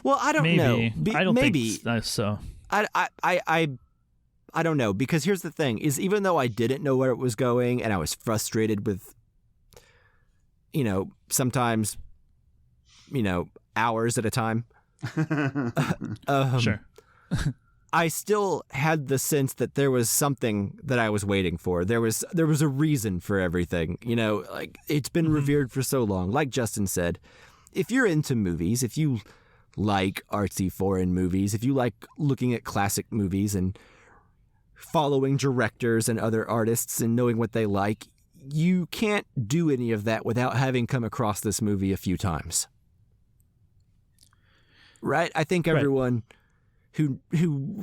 Well, I don't know. I don't maybe. think so. I don't know, because here's the thing, is even though I didn't know where it was going and I was frustrated with, sometimes, hours at a time. Sure. I still had the sense that there was something that I was waiting for. There was a reason for everything. Like it's been revered for so long. Like Justin said, if you're into movies, if you like artsy foreign movies, if you like looking at classic movies and following directors and other artists and knowing what they like, you can't do any of that without having come across this movie a few times. Right? I think everyone who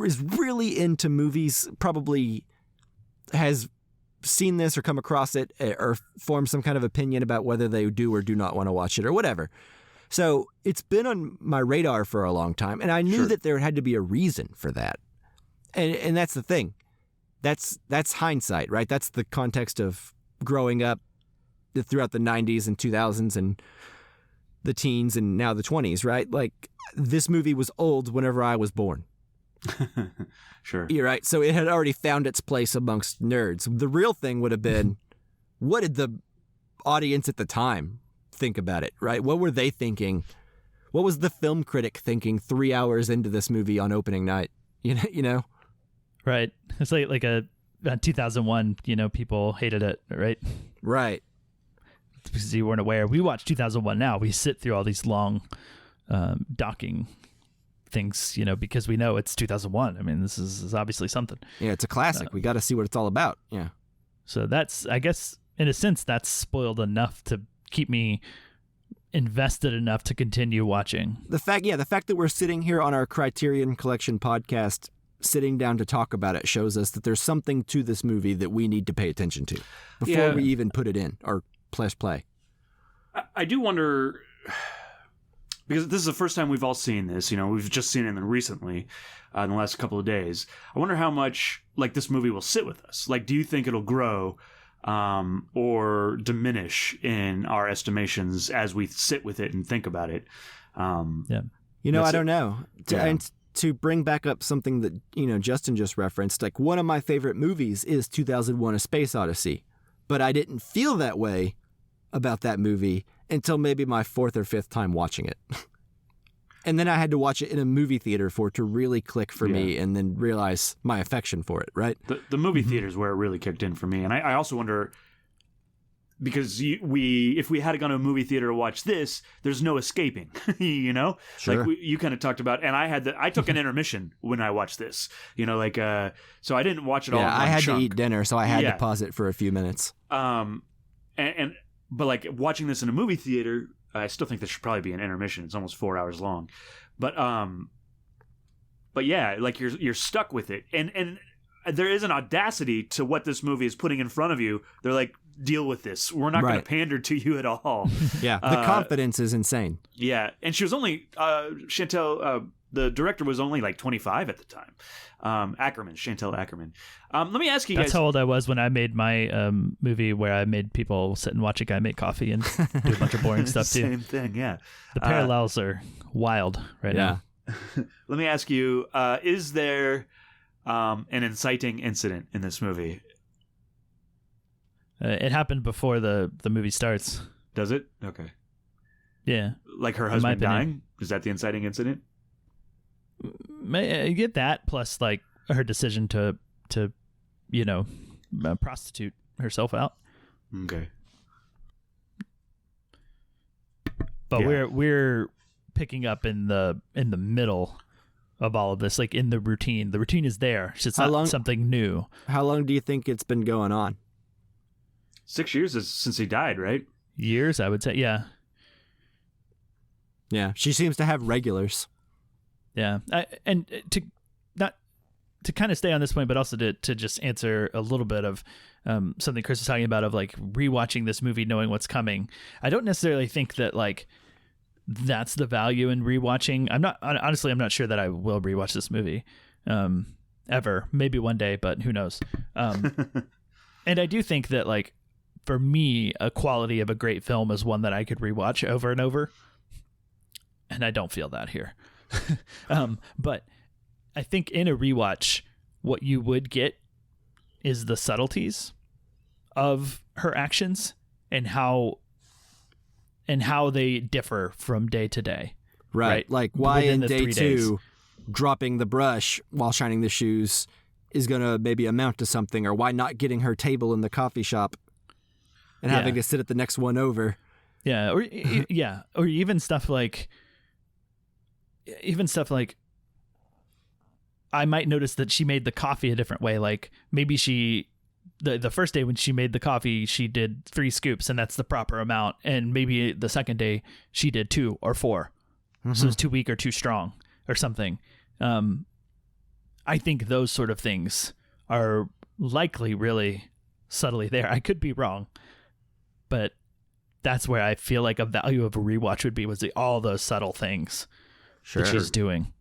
is really into movies probably has seen this or come across it or formed some kind of opinion about whether they do or do not want to watch it or whatever. So it's been on my radar for a long time, and I knew that there had to be a reason for that. And that's the thing. That's hindsight, right? That's the context of growing up throughout the 90s and 2000s and the teens and now the 20s, right? Like, this movie was old whenever I was born. Sure. You're right. So it had already found its place amongst nerds. The real thing would have been, what did the audience at the time think about it, right? What were they thinking? What was the film critic thinking 3 hours into this movie on opening night? You know? Right. It's like a 2001, people hated it, right? Right. It's because you weren't aware. We watch 2001 now. We sit through all these long docking things, because we know it's 2001. I mean, this is obviously something. Yeah, it's a classic. We got to see what it's all about. Yeah. So that's, I guess, in a sense, that's spoiled enough to keep me invested enough to continue watching. The fact that we're sitting here on our Criterion Collection podcast, sitting down to talk about it, shows us that there's something to this movie that we need to pay attention to before we even put it in or press play. I do wonder, because this is the first time we've all seen this, we've just seen it recently, in the last couple of days. I wonder how much this movie will sit with us. Do you think it'll grow or diminish in our estimations as we sit with it and think about it? Yeah. I don't know. And to bring back up something that, Justin just referenced, one of my favorite movies is 2001: A Space Odyssey, but I didn't feel that way about that movie until maybe my fourth or fifth time watching it. And then I had to watch it in a movie theater for it to really click for me and then realize my affection for it, right? The movie theater is where it really kicked in for me. And I also wonder, because if we had gone to a movie theater to watch this, there's no escaping, Sure. You kind of talked about, and I took an intermission when I watched this, so I didn't watch it all in one I had chunk. to eat dinner, so I had to pause it for a few minutes. But watching this in a movie theater, I still think there should probably be an intermission. It's almost 4 hours long, but yeah, you're stuck with it, and there is an audacity to what this movie is putting in front of you. They're like, deal with this. We're not going to pander to you at all. Yeah, the confidence is insane. Yeah, and she was only Chantal. The director was only 25 at the time. Chantal Ackerman. Let me ask you guys. That's how old I was when I made my movie where I made people sit and watch a guy make coffee and do a bunch of boring stuff too. Same thing, yeah. The parallels are wild right now. Let me ask you, is there an inciting incident in this movie? It happened before the movie starts. Does it? Okay. Yeah. Her husband dying? Is that the inciting incident? You get that, plus her decision to prostitute herself out. Okay. But we're picking up in the middle of all of this, in the routine. The routine is there. It's not something new. How long do you think it's been going on? 6 years since he died, right? Years, I would say. Yeah. Yeah. She seems to have regulars. Yeah. And to kind of stay on this point, but also to just answer a little bit of something Chris was talking about of rewatching this movie, knowing what's coming. I don't necessarily think that that's the value in rewatching. I'm not sure that I will rewatch this movie ever. Maybe one day, but who knows? And I do think that for me, a quality of a great film is one that I could rewatch over and over. and I don't feel that here. But I think in a rewatch, what you would get is the subtleties of her actions and how they differ from day to day. Right. Like why Within in the day 3 2, days. dropping the brush while shining the shoes is going to maybe amount to something, or why not getting her table in the coffee shop and having to sit at the next one over. Yeah. Or even stuff like I might notice that she made the coffee a different way. Like maybe the first day when she made the coffee, she did 3 scoops and that's the proper amount. And maybe the second day she did 2 or 4. So it's too weak or too strong or something. I think those sort of things are likely really subtly there. I could be wrong, but that's where I feel like a value of a rewatch would be, all those subtle things that she's doing.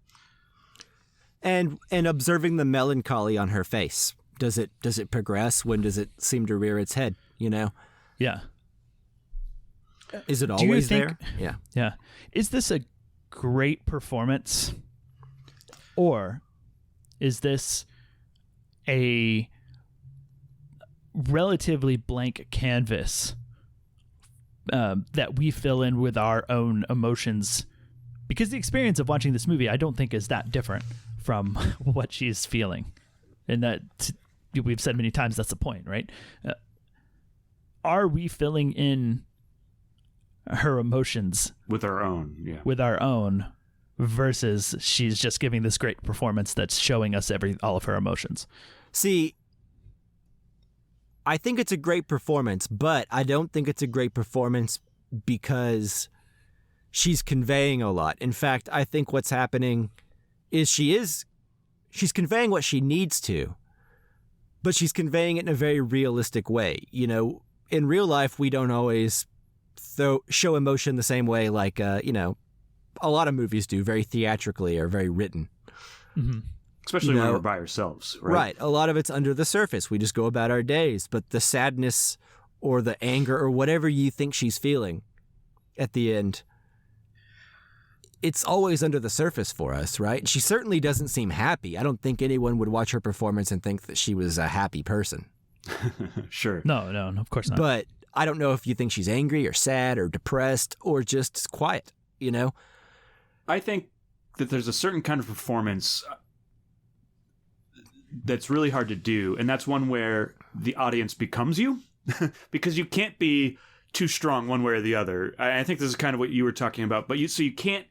And observing the melancholy on her face. Does it progress? When does it seem to rear its head? You know? Yeah. Is it always there? Yeah. Yeah. Is this a great performance, or is this a relatively blank canvas that we fill in with our own emotions? Because the experience of watching this movie, I don't think is that different from what she's feeling. And that we've said many times, that's the point, right? Are we filling in her emotions with our own, versus she's just giving this great performance that's showing us all of her emotions? See, I think it's a great performance, but I don't think it's a great performance because she's conveying a lot. In fact, I think what's happening is she's conveying what she needs to, but she's conveying it in a very realistic way. You know, in real life, we don't always show emotion the same way, like, a lot of movies do, very theatrically or very written. Mm-hmm. Especially when we're by ourselves, right? Right. A lot of it's under the surface. We just go about our days. But the sadness or the anger or whatever you think she's feeling at the end, it's always under the surface for us, right? She certainly doesn't seem happy. I don't think anyone would watch her performance and think that she was a happy person. Sure. No, of course not. But I don't know if you think she's angry or sad or depressed or just quiet, you know? I think that there's a certain kind of performance that's really hard to do, and that's one where the audience becomes you, because you can't be too strong one way or the other. I think this is kind of what you were talking about, but you can't.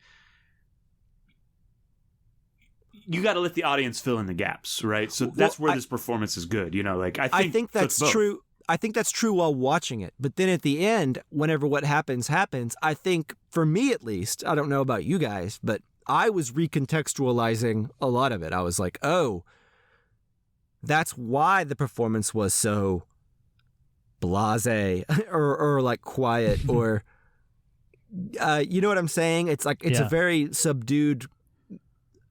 You got to let the audience fill in the gaps, right? So that's where this performance is good. You know, like I think that's true. I think that's true while watching it. But then at the end, whenever what happens, I think, for me at least, I don't know about you guys, but I was recontextualizing a lot of it. I was like, oh, that's why the performance was so blasé or like quiet or, you know what I'm saying? It's like, it's a very subdued,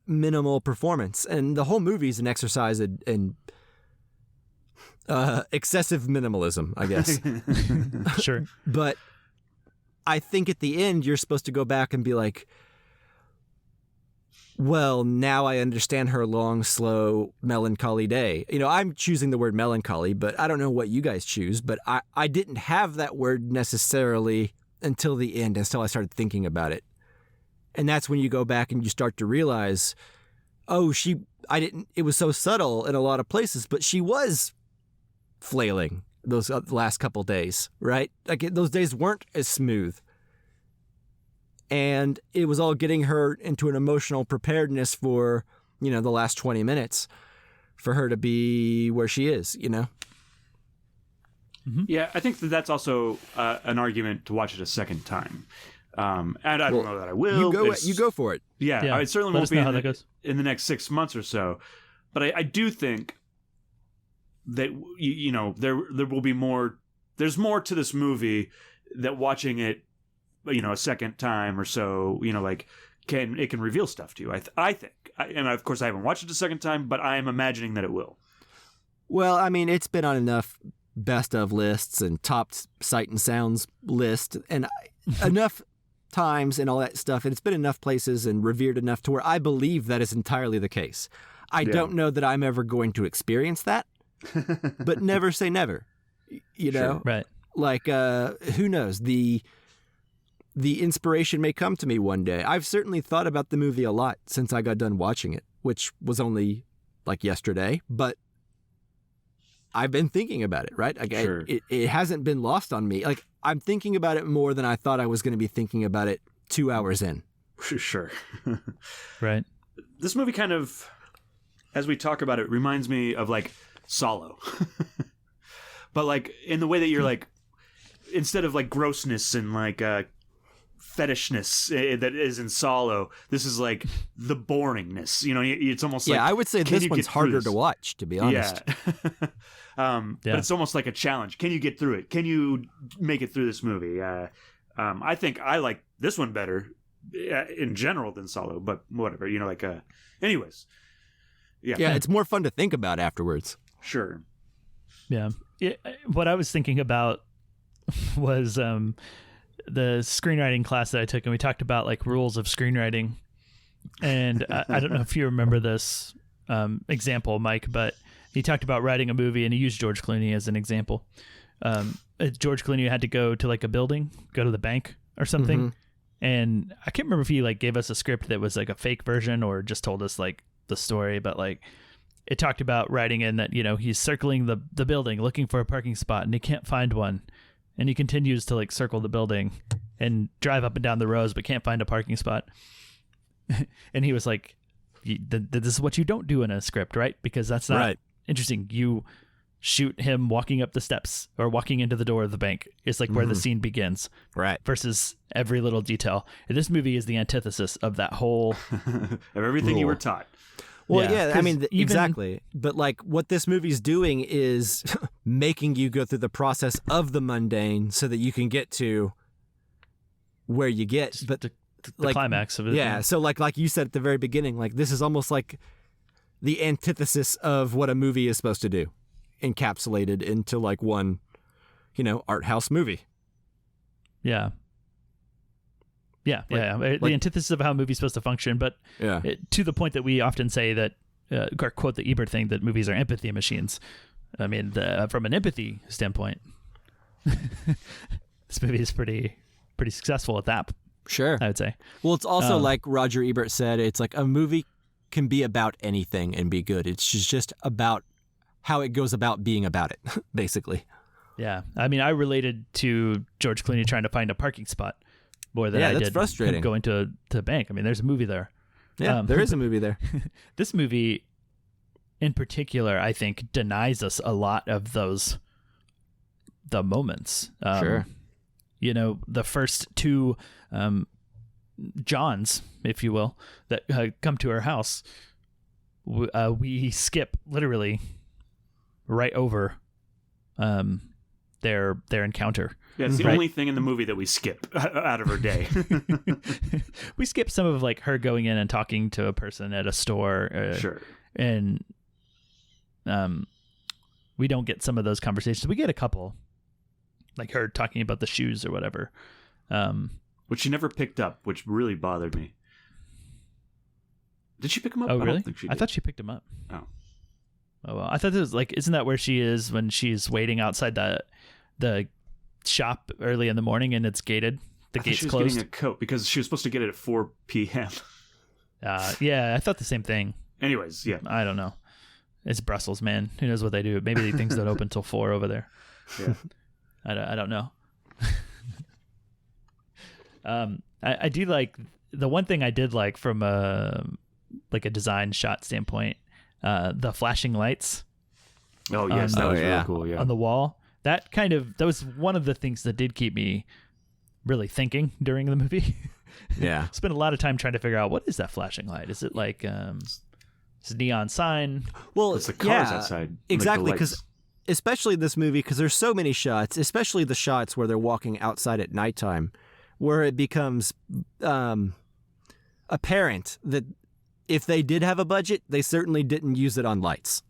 minimal performance. And the whole movie is an exercise in excessive minimalism, I guess. Sure. But I think at the end, you're supposed to go back and be like, well, now I understand her long, slow, melancholy day. You know, I'm choosing the word melancholy, but I don't know what you guys choose. But I didn't have that word necessarily until the end, until I started thinking about it. And that's when you go back and you start to realize, it was so subtle in a lot of places, but she was flailing those last couple days, right? Like those days weren't as smooth. And it was all getting her into an emotional preparedness for, the last 20 minutes for her to be where she is, Mm-hmm. Yeah, I think that's also an argument to watch it a second time. And I don't know that I will. You go for it. Yeah. I certainly won't be in the next 6 months or so. But I do think that, there will be more. There's more to this movie that watching it, a second time or so, can reveal stuff to you. I think. And of course, I haven't watched it a second time, but I am imagining that it will. Well, I mean, it's been on enough best of lists and top sight and sounds list and enough times and all that stuff, and it's been enough places and revered enough to where I believe that is entirely the case. I don't know that I'm ever going to experience that, but never say never. You know? Sure. Right. Like, who knows? The inspiration may come to me one day. I've certainly thought about the movie a lot since I got done watching it, which was only like yesterday, but I've been thinking about it, right? Like, Sure. It hasn't been lost on me. Like, I'm thinking about it more than I thought I was going to be thinking about it 2 hours in. Sure. Right. This movie kind of, as we talk about it, reminds me of like Solo. But like in the way that you're like, instead of like grossness and like fetishness that is in Solo, this is like the boringness. You know, it's almost like, I would say this one's harder to watch, to be honest. Yeah. But it's almost like a challenge. Can you get through it? Can you make it through this movie? I think I like this one better in general than Solo, but whatever. You know, like anyways. Yeah, it's more fun to think about afterwards. Sure. Yeah. What I was thinking about was the screenwriting class that I took, and we talked about like rules of screenwriting. And I don't know if you remember this example, Mike, but he talked about writing a movie, and he used George Clooney as an example. George Clooney had to go to like a building, go to the bank or something. Mm-hmm. And I can't remember if he like gave us a script that was like a fake version or just told us like the story, but like it talked about writing in that, you know, he's circling the building looking for a parking spot and he can't find one. And he continues to like circle the building and drive up and down the rows, but can't find a parking spot. And he was like, this is what you don't do in a script, right? Because that's not interesting. You shoot him walking up the steps or walking into the door of the bank. It's like where the scene begins. Right. Versus every little detail. And this movie is the antithesis of that whole of everything you were taught. Well, yeah, I mean, exactly. But like what this movie's doing is making you go through the process of the mundane so that you can get to where you get. But the like, climax of it. Yeah. So like you said at the very beginning, like this is almost like the antithesis of what a movie is supposed to do, encapsulated into like one, you know, art house movie. Yeah. Yeah, the antithesis of how a movie's supposed to function, but to the point that we often say that, or quote the Ebert thing, that movies are empathy machines. I mean, from an empathy standpoint, this movie is pretty successful at that. Sure. I would say. Well, it's also like Roger Ebert said, it's like a movie can be about anything and be good. It's just about how it goes about being about it, basically. Yeah. I mean, I related to George Clooney trying to find a parking spot more than I that's did frustrating. Going to a bank. I mean, there's a movie there. Yeah, there is a movie there. This movie, in particular, I think denies us a lot of the moments. Sure. You know, the first two Johns, if you will, that come to our house, we skip literally right over their encounter. Yeah, it's the only thing in the movie that we skip out of her day. We skip some of like her going in and talking to a person at a store. Sure. And we don't get some of those conversations. We get a couple, like her talking about the shoes or whatever. Which she never picked up, which really bothered me. Did she pick him up? Oh, really? I don't think she did. I thought she picked him up. Oh. Oh, well. I thought it was like, isn't that where she is when she's waiting outside the shop early in the morning and it's gated? The gate's she was closed. Getting a coat because she was supposed to get it at 4 p.m. Yeah, I thought the same thing. Anyways, yeah. I don't know. It's Brussels, man. Who knows what they do? Maybe things don't open till 4 over there. Yeah. I don't know. I do like the one thing I did like from a design shot standpoint, the flashing lights. Oh yes, that was really cool. Yeah, on the wall. That was one of the things that did keep me really thinking during the movie. Yeah, spent a lot of time trying to figure out what is that flashing light. Is it like it's a neon sign? Well, it's the cars outside. Exactly, because because especially this movie, because there's so many shots, especially the shots where they're walking outside at nighttime, where it becomes apparent that if they did have a budget, they certainly didn't use it on lights.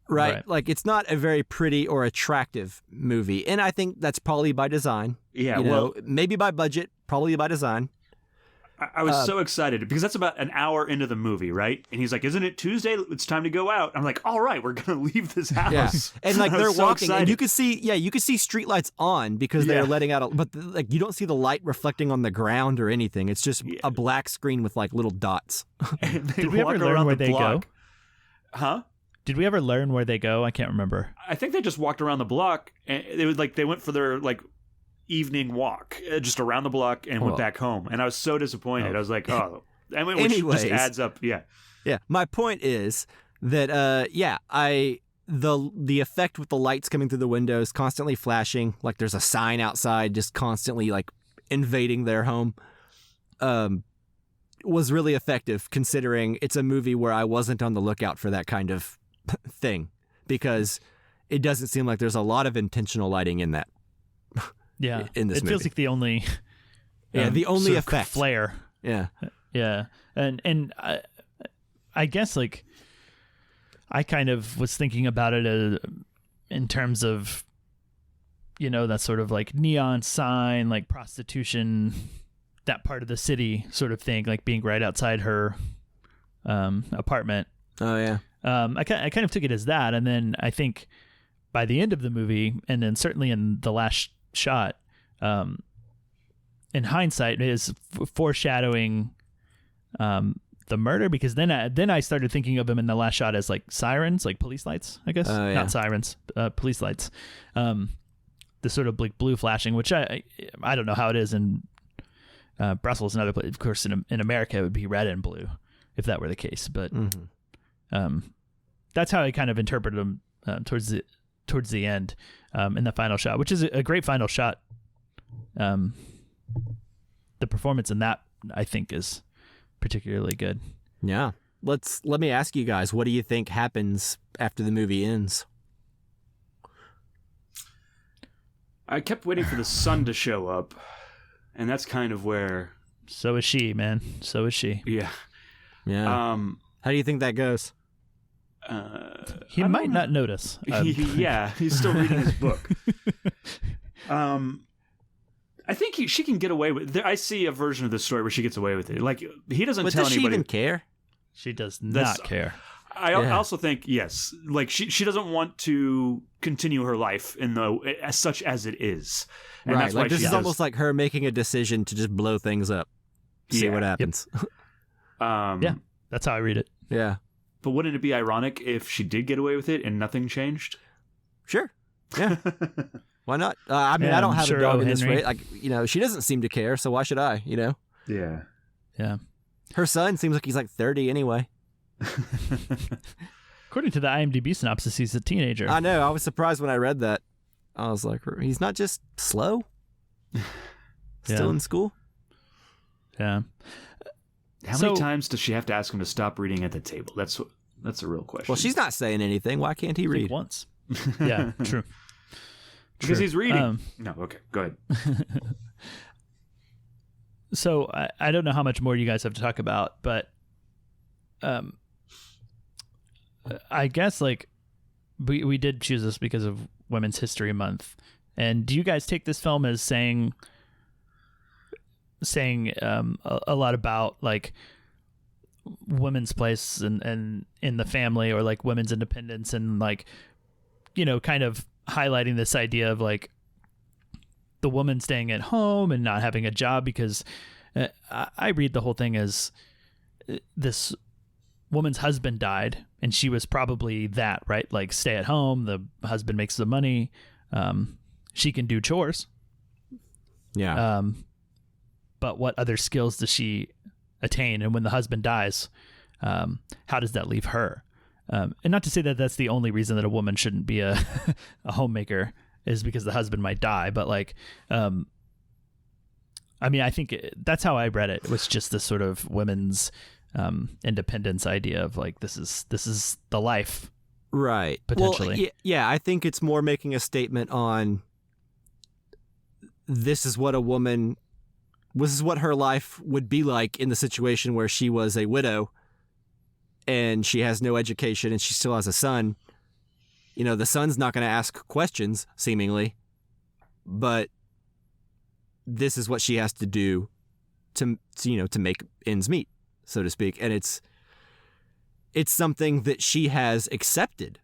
right? Like, it's not a very pretty or attractive movie. And I think that's probably by design. Yeah, you know, maybe by budget, probably by design. I was so excited because that's about an hour into the movie, right? And he's like, "Isn't it Tuesday? It's time to go out." I'm like, "All right, we're gonna leave this house." Yeah. And like they're so walking, and excited. you could see streetlights on because they're letting out, but like you don't see the light reflecting on the ground or anything. It's just a black screen with like little dots. Did we ever learn where they go? Huh? Did we ever learn where they go? I can't remember. I think they just walked around the block, and they went for their like evening walk just around the block and went back home. And I was so disappointed. I was like, "Oh." I mean, which just adds up. Yeah. Yeah. My point is that the effect with the lights coming through the windows, constantly flashing, like there's a sign outside just constantly like invading their home, was really effective considering it's a movie where I wasn't on the lookout for that kind of thing, because it doesn't seem like there's a lot of intentional lighting in that. Yeah. In this movie. It feels like the only the only sort of effect. Flair. Yeah. Yeah. And I guess like I kind of was thinking about it in terms of, you know, that sort of like neon sign, like prostitution, that part of the city sort of thing, like being right outside her apartment. Oh, yeah. I kind of took it as that. And then I think by the end of the movie, and then certainly in the last shot, in hindsight, is foreshadowing the murder, because then I started thinking of him in the last shot as like sirens, like police lights, I guess. Not sirens, police lights. The sort of like blue flashing, which I don't know how it is in Brussels and other places. Of course, in America, it would be red and blue if that were the case. But that's how I kind of interpreted them towards the end in the final shot, which is a great final shot. The performance in that, I think, is particularly good. Yeah. Let me ask you guys, what do you think happens after the movie ends? I kept waiting for the sun to show up, and that's kind of where... So is she, man. So is she. Yeah. Yeah. How do you think that goes? He might not notice. Yeah, he's still reading his book. I think she can get away with. I see a version of the story where she gets away with it. Like he doesn't tell does anybody. She even care? She does not care. I also think yes. Like she doesn't want to continue her life as such as it is. And right. That's like why this she is does. almost like her making a decision to just blow things up. See what happens. Yeah, that's how I read it. Yeah. But wouldn't it be ironic if she did get away with it and nothing changed? Sure. Yeah. Why not? I mean, I don't have a dog in this race. Like, you know, she doesn't seem to care, so why should I? You know? Yeah. Yeah. Her son seems like he's like 30 anyway. According to the IMDb synopsis, he's a teenager. I know. I was surprised when I read that. I was like, he's not just slow? Still in school? Yeah. How many times does she have to ask him to stop reading at the table? That's a real question. Well, she's not saying anything. Why can't he read? Like once. Yeah, true. Because he's reading. No, okay, go ahead. So I don't know how much more you guys have to talk about, but I guess like we did choose this because of Women's History Month. And do you guys take this film as saying a lot about like women's place and in the family, or like women's independence, and like, you know, kind of highlighting this idea of like the woman staying at home and not having a job? Because I read the whole thing as this woman's husband died and she was probably that, right? Like stay at home, the husband makes the money, she can do chores. Yeah. But what other skills does she attain? And when the husband dies, how does that leave her? And not to say that that's the only reason that a woman shouldn't be a homemaker is because the husband might die. But like, I mean, I think that's how I read it. It was just this sort of women's independence idea of like, this is the life. Right. Potentially. Well, yeah, I think it's more making a statement on this is what her life would be like in the situation where she was a widow and she has no education and she still has a son, the son's not going to ask questions, seemingly, but this is what she has to do to make ends meet, so to speak. And it's something that she has accepted.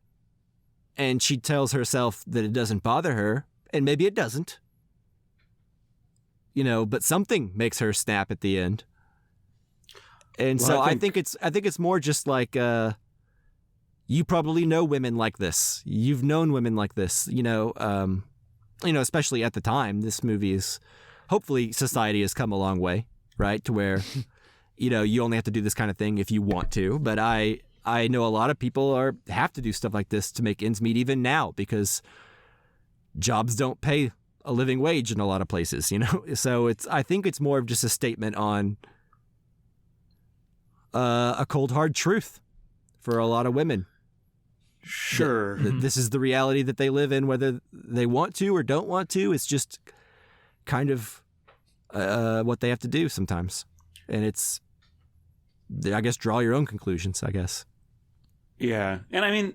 And she tells herself that it doesn't bother her, and maybe it doesn't. But something makes her snap at the end. And Well, so I I think it's more just like you probably know women like this. You've known women like this, especially at the time. This movie is, hopefully society has come a long way, right? To where, you only have to do this kind of thing if you want to. But I know a lot of people have to do stuff like this to make ends meet even now, because jobs don't pay a living wage in a lot of places, So I think it's more of just a statement on a cold hard truth for a lot of women. Sure. That this is the reality that they live in, whether they want to or don't want to. It's just kind of what they have to do sometimes. And it's, I guess, draw your own conclusions, I guess. Yeah. And I mean,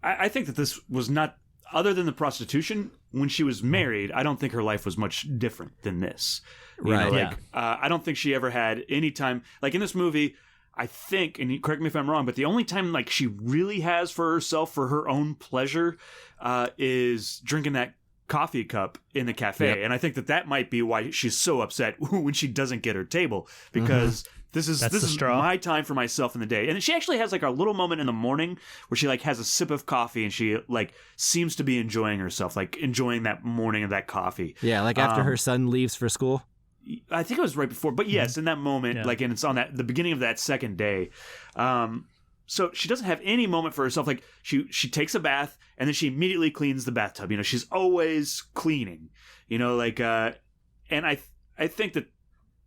I think that this was not, other than the prostitution, when she was married, I don't think her life was much different than this. Right. I don't think she ever had any time, like in this movie, I think, and you correct me if I'm wrong, but the only time like she really has for herself, for her own pleasure, is drinking that coffee cup in the cafe. Yep. And I think that might be why she's so upset when she doesn't get her table, because this is my time for myself in the day. And she actually has like a little moment in the morning where she like has a sip of coffee and she like seems to be enjoying herself, like enjoying that morning of that coffee. Yeah, like after her son leaves for school. I think it was right before, but yes, in that moment, like, and it's on the beginning of that second day. So she doesn't have any moment for herself. Like she takes a bath and then she immediately cleans the bathtub. She's always cleaning, and I think that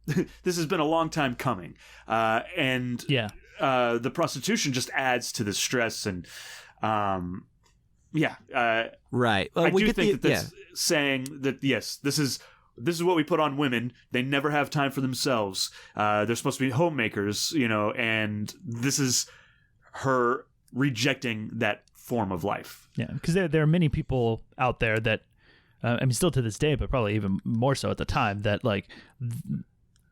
this has been a long time coming. The prostitution just adds to the stress and, right. Well, I do think that's saying that, yes, this is what we put on women. They never have time for themselves. They're supposed to be homemakers, and this is her rejecting that form of life. Yeah, because there are many people out there that, still to this day, but probably even more so at the time, that like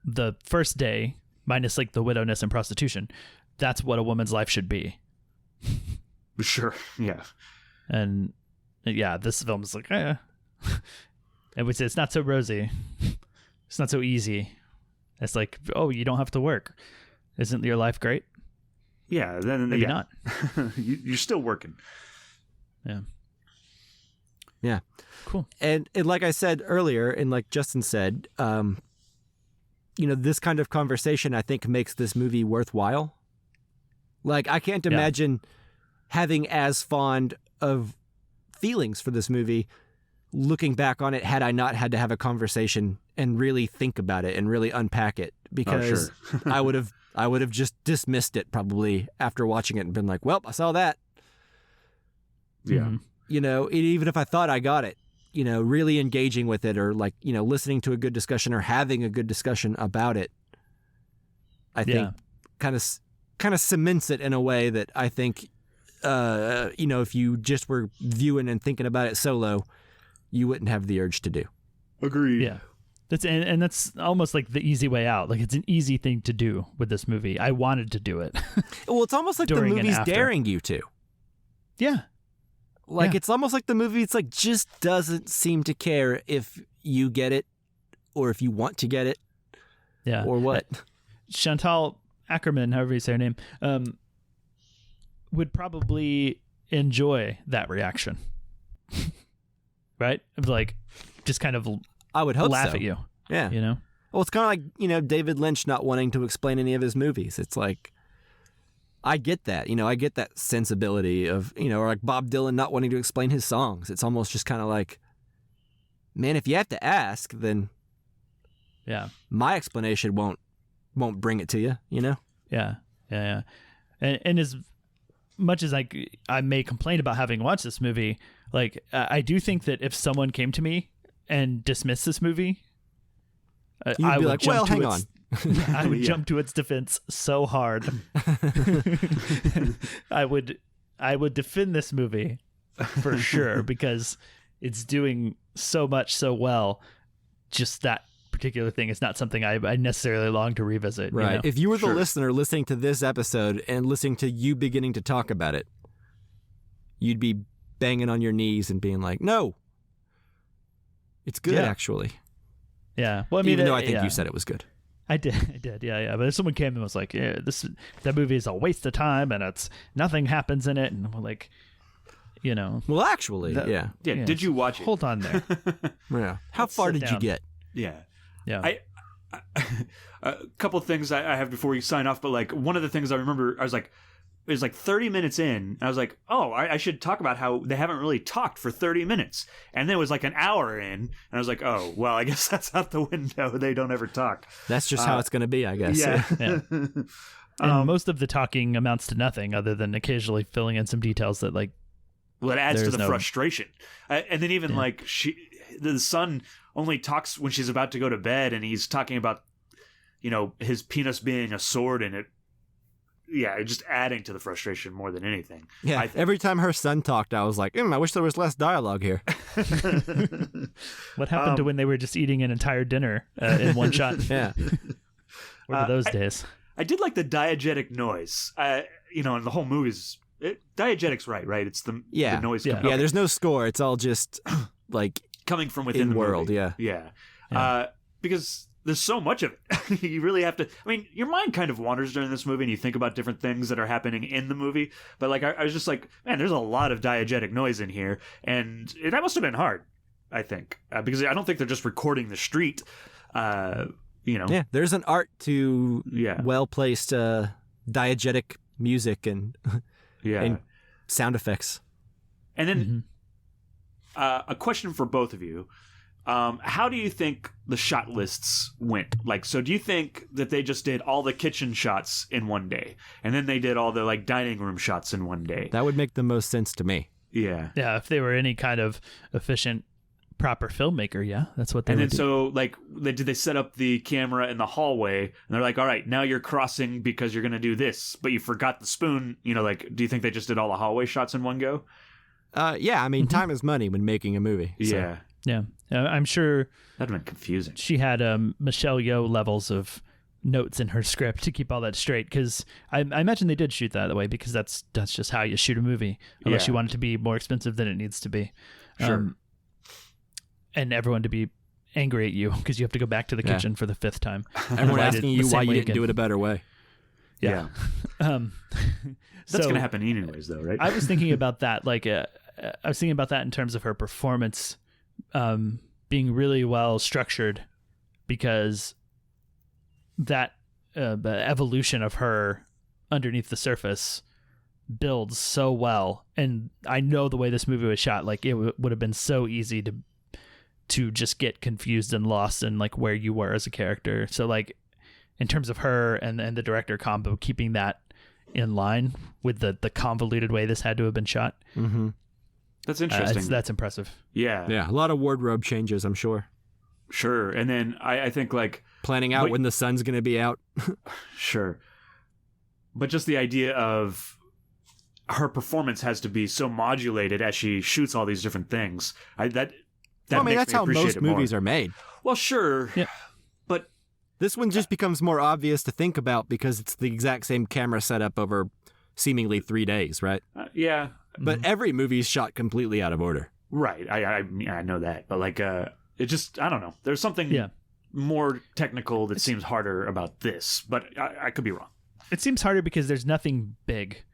the first day, minus like the widowness and prostitution, that's what a woman's life should be. Sure, yeah. And yeah, this film is like, I would say it's not so rosy. It's not so easy. It's like, oh, you don't have to work. Isn't your life great? Yeah, then maybe not. You're still working. Yeah. Cool. And like I said earlier, and like Justin said, this kind of conversation, I think, makes this movie worthwhile. Like, I can't imagine having as fond of feelings for this movie looking back on it had I not had to have a conversation and really think about it and really unpack it, because I would have just dismissed it probably after watching it and been like, well, I saw that. Yeah. Even if I thought I got it, really engaging with it, or like, listening to a good discussion or having a good discussion about it, I think kind of cements it in a way that I think, if you just were viewing and thinking about it solo, you wouldn't have the urge to do. Agreed. Yeah. That's almost like the easy way out. Like, it's an easy thing to do with this movie. I wanted to do it. Well, it's almost like the movie's daring you to. Yeah. Like, it's almost like the movie, it's like, just doesn't seem to care if you get it or if you want to get it. Yeah. Or what. Chantal Ackerman, however you say her name, would probably enjoy that reaction. Right? Of like, just kind of I would hope laugh so. at you. Yeah. Well, it's kind of like, David Lynch not wanting to explain any of his movies. It's like, I get that. I get that sensibility of, or like Bob Dylan not wanting to explain his songs. It's almost just kind of like, man, if you have to ask, then my explanation won't bring it to you, Yeah. And as much as I may complain about having watched this movie, like, I do think that if someone came to me and dismissed this movie, you'd I be would like, well, hang on. I would jump to its defense so hard. I would defend this movie for sure, because it's doing so much so well. Just that particular thing is not something I necessarily long to revisit. Right. You know? If you were the Sure. listener listening to this episode and listening to you beginning to talk about it, you'd be banging on your knees and being like, no, it's good, Yeah. actually. Yeah. Well, I mean, Even though I think yeah. you said it was good. I did, yeah. But if someone came and was like, "Yeah, that movie is a waste of time, and it's nothing happens in it," and we're like, you know, Well, actually, That- yeah. Yeah, yeah, did you watch it? hold on there. Yeah. How Let's far sit did you down. get? Yeah. Yeah. A couple of things I have before we sign off, but like one of the things I remember, I was like, it was like 30 minutes in, and I was like, oh, I should talk about how they haven't really talked for 30 minutes. And then it was like an hour in, and I was like, oh, well, I guess that's out the window. They don't ever talk. That's just how it's going to be, I guess. Yeah. Yeah. And most of the talking amounts to nothing other than occasionally filling in some details that, like, Well, it adds to There's the no- frustration. And then even like the son only talks when she's about to go to bed, and he's talking about, you know, his penis being a sword, and it just adding to the frustration more than anything. Yeah. I think. Every time her son talked, I was like, I wish there was less dialogue here. what happened to when they were just eating an entire dinner in one shot? Yeah. What are those days? I did like the diegetic noise. You know, and the whole movie's diegetic's right? It's the noise. Yeah. coming- Yeah, there's no score. It's all just like coming from within in the world, movie. yeah. Because there's so much of it. You really have to. I mean, your mind kind of wanders during this movie, and you think about different things that are happening in the movie. But like, I was just like, man, there's a lot of diegetic noise in here, and that must have been hard. I think because I don't think they're just recording the street. You know. Yeah, there's an art to Yeah. well-placed diegetic music and Yeah. and sound effects. And then a question for both of you. How do you think the shot lists went? Like, so do you think that they just did all the kitchen shots in one day, and then they did all the like dining room shots in one day? That would make the most sense to me. Yeah. Yeah, if they were any kind of efficient, proper filmmaker, yeah, that's what they And would then do. so like did they set up the camera in the hallway, and they're like, all right, now you're crossing because you're going to do this, but you forgot the spoon, you know, like, do you think they just did all the hallway shots in one go? Yeah, I mean, time is money when making a movie. so- Yeah. Yeah, I'm sure That'd have been confusing. she had Michelle Yeoh levels of notes in her script to keep all that straight, because I imagine they did shoot that way, because that's just how you shoot a movie, unless Yeah. you want it to be more expensive than it needs to be. Sure. And everyone to be angry at you because you have to go back to the Yeah. kitchen for the fifth time. Everyone Why asking did- you the why same you way didn't again. do it a better way. Yeah. Um, That's so going to happen anyways, though, right? I was thinking about that, like, I was thinking about that in terms of her performance being really well structured, because that the evolution of her underneath the surface builds so well. And I know the way this movie was shot, like, it would have been so easy to just get confused and lost in like where you were as a character. So like in terms of her and the director combo, keeping that in line with the convoluted way this had to have been shot, Mm-hmm. That's interesting. that's impressive. Yeah. Yeah, a lot of wardrobe changes, I'm sure. Sure. And then I think like, Planning out But- when the sun's going to be out. sure. But just the idea of her performance has to be so modulated as she shoots all these different things. That Well, I mean, makes that's me how appreciate most it more. movies are made. Well, sure. Yeah. But This one just becomes more obvious to think about because it's the exact same camera setup over seemingly 3 days, right? yeah. But every movie's shot completely out of order. Right. I know that. But like it just, I don't know. There's something Yeah. more technical that seems harder about this, but I could be wrong. It seems harder because there's nothing big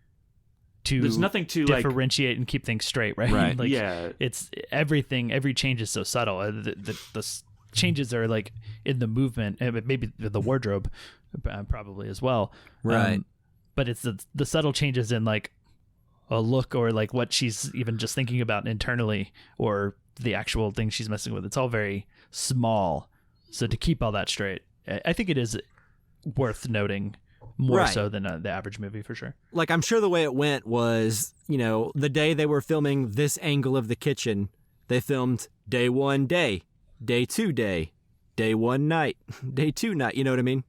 to There's nothing to like differentiate and keep things straight, right? Right. Like, yeah. it's everything. Every change is so subtle. The changes are like in the movement, and maybe the wardrobe, probably as well. Right. But it's the subtle changes in like a look, or like what she's even just thinking about internally, or the actual thing she's messing with. It's all very small. So to keep all that straight, I think it is worth noting more Right. so than the average movie, for sure. Like, I'm sure the way it went was, the day they were filming this angle of the kitchen, they filmed day 1 day, day 2 day, day 1 night, day 2 night, you know what I mean?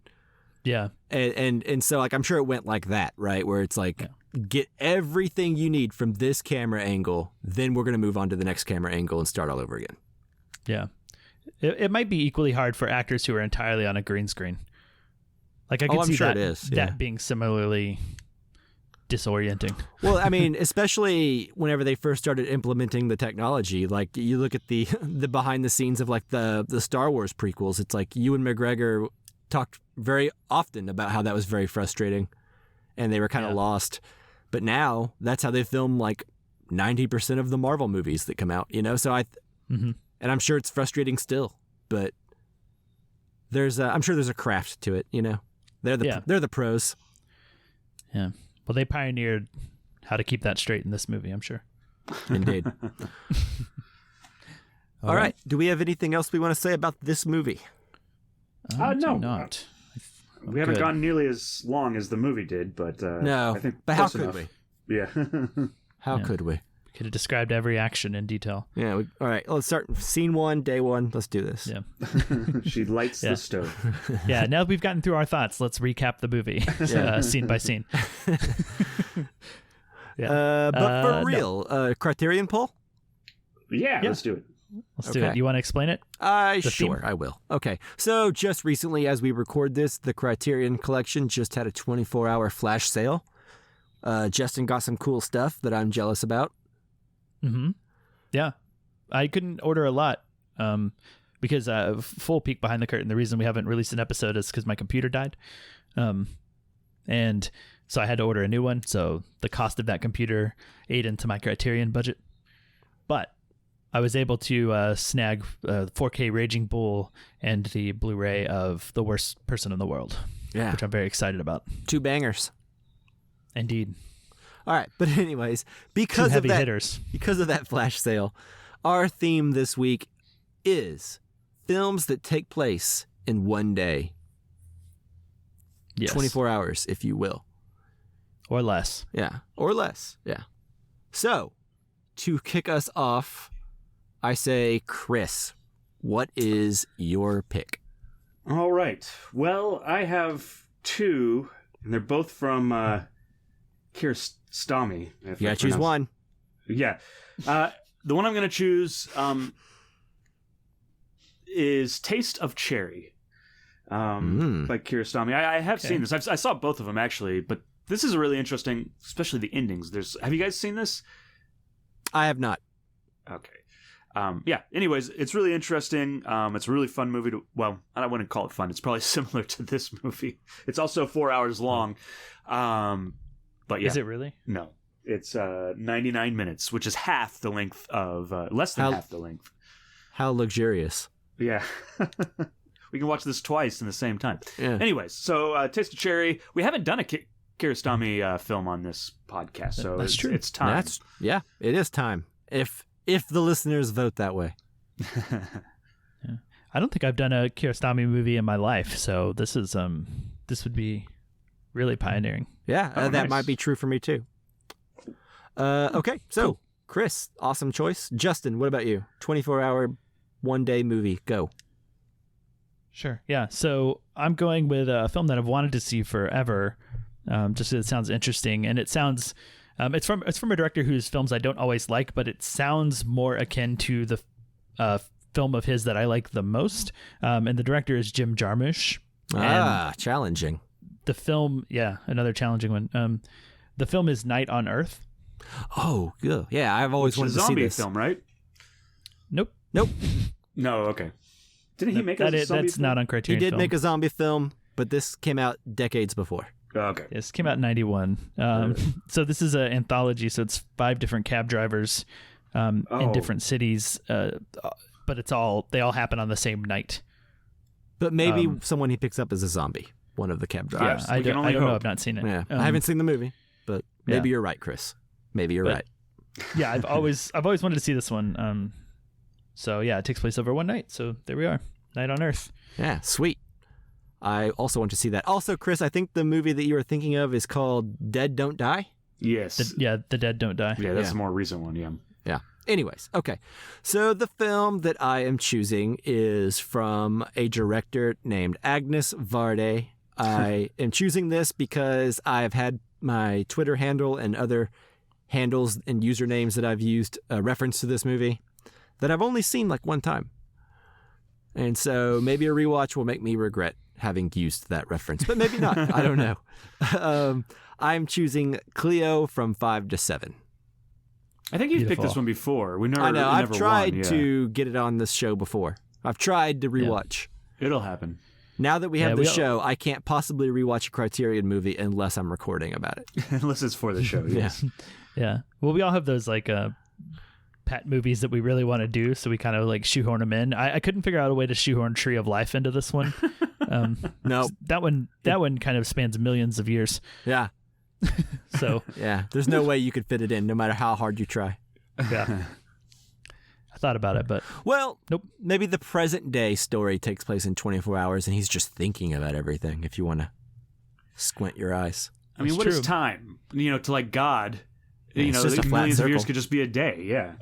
Yeah. And so, like, I'm sure it went like that, right? Where it's like, get everything you need from this camera angle, then we're going to move on to the next camera angle and start all over again. Yeah. It might be equally hard for actors who are entirely on a green screen. Like I could see that, it is. Yeah. that being similarly disorienting. Well, I mean, especially whenever they first started implementing the technology, like you look at the behind the scenes of like the Star Wars prequels, it's like Ewan McGregor talked very often about how that was very frustrating and they were kind of lost. But now that's how they film like 90% of the Marvel movies that come out, you know? So and I'm sure it's frustrating still, but I'm sure there's a craft to it, you know? They're the pros. Yeah. Well, they pioneered how to keep that straight in this movie, I'm sure. Indeed. All right. Do we have anything else we want to say about this movie? No. Not. We haven't gone nearly as long as the movie did, but no. I think but how close could enough. we? Yeah. How could we? Could have described every action in detail. Yeah. All right. Let's start scene 1, day 1. Let's do this. Yeah. She lights the stove. Yeah. Now that we've gotten through our thoughts, let's recap the movie scene by scene. But for real, Criterion poll? Yeah, let's do it. Let's do it. You want to explain it? Sure, I will. Okay. So just recently, as we record this, the Criterion Collection just had a 24-hour flash sale. Justin got some cool stuff that I'm jealous about. Mm-hmm. Yeah. I couldn't order a lot because full peek behind the curtain, the reason we haven't released an episode is because my computer died. And so I had to order a new one. So the cost of that computer ate into my Criterion budget. But I was able to snag 4K Raging Bull and the Blu-ray of The Worst Person in the World, which I'm very excited about. 2 bangers. Indeed. All right, but anyways, because of that flash sale, our theme this week is films that take place in one day. Yes. 24 hours, if you will. Or less. Yeah, or less, yeah. So, to kick us off, I say, Chris, what is your pick? All right. Well, I have 2, and they're both from Kiarostami. You gotta choose one. Yeah. The one I'm going to choose is Taste of Cherry by Kiarostami. I have seen this. I saw both of them, actually, but this is a really interesting, especially the endings. Have you guys seen this? I have not. Okay. Anyways, it's really interesting. It's a really fun movie well, I wouldn't call it fun. It's probably similar to this movie. It's also 4 hours long. But yeah. Is it really? No. It's 99 minutes, which is half the length of less than half the length. How luxurious. Yeah. We can watch this twice in the same time. Yeah. Anyways, so Taste of Cherry. We haven't done a Kiarostami film on this podcast, so That's true. It's time. It is time. If the listeners vote that way. I don't think I've done a Kiarostami movie in my life, so this would be really pioneering. Yeah, that nice. might be true for me too. Okay, so cool. Chris, awesome choice. Justin, what about you? 24-hour, one-day movie, go. Sure. Yeah. So I'm going with a film that I've wanted to see forever. Just because it sounds interesting, and it sounds. It's from a director whose films I don't always like, but it sounds more akin to the film of his that I like the most. And the director is Jim Jarmusch. Challenging. The film, another challenging one. The film is Night on Earth. Oh, good. Yeah, I've always wanted to see this. Zombie film, right? Nope. No, okay. Didn't he make a zombie That's film? not on Criterion. He did Film. make a zombie film, but this came out decades before. Okay. This came out in 91. So this is an anthology. So it's 5 different cab drivers in different cities, but they all happen on the same night. But maybe someone he picks up is a zombie, one of the cab drivers. I don't know. I've not seen it. Yeah, I haven't seen the movie, but maybe you're right, Chris. Maybe you're right. Yeah, I've always wanted to see this one. So yeah, it takes place over one night. So there we are, Night on Earth. Yeah, sweet. I also want to see that. Also, Chris, I think the movie that you were thinking of is called Dead Don't Die. Yes. The Dead Don't Die. Yeah, that's a more recent one. Yeah. Yeah. Anyways, okay. So the film that I am choosing is from a director named Agnes Varda. I am choosing this because I've had my Twitter handle and other handles and usernames that I've used reference to this movie that I've only seen like one time. And so maybe a rewatch will make me regret having used that reference, but maybe not. I don't know. I'm choosing Cleo from 5 to 7. I think you've picked Beautiful. this one before. I know. I've tried won, yeah. to get it on this show before. I've tried to rewatch. It'll happen. Now that we have the we show, I can't possibly rewatch a Criterion movie unless I'm recording about it. Unless it's for the show, yes. Yeah. Well, we all have those like pet movies that we really want to do, so we kind of like shoehorn them in. I couldn't figure out a way to shoehorn Tree of Life into this one. No. That one kind of spans millions of years. Yeah. So Yeah. There's no way you could fit it in, no matter how hard you try. yeah. I thought about it, but Well, Nope. Maybe the present day story takes place in 24 hours and he's just thinking about everything if you want to squint your eyes. I mean, It's what is true. time? To like God, It's just a flat millions of years circle. could just be a day, yeah.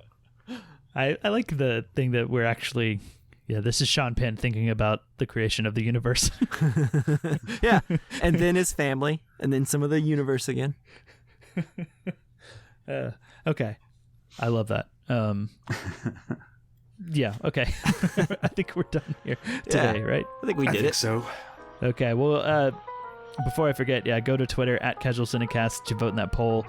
I like the thing that we're actually, this is Sean Penn thinking about the creation of the universe. Yeah. And then his family and then some of the universe again. Okay. I love that. Yeah, okay. I think we're done here today, Yeah. right? I think we I did think it. so. Okay, well, before I forget, go to Twitter at Casual Cinecast to vote in that poll.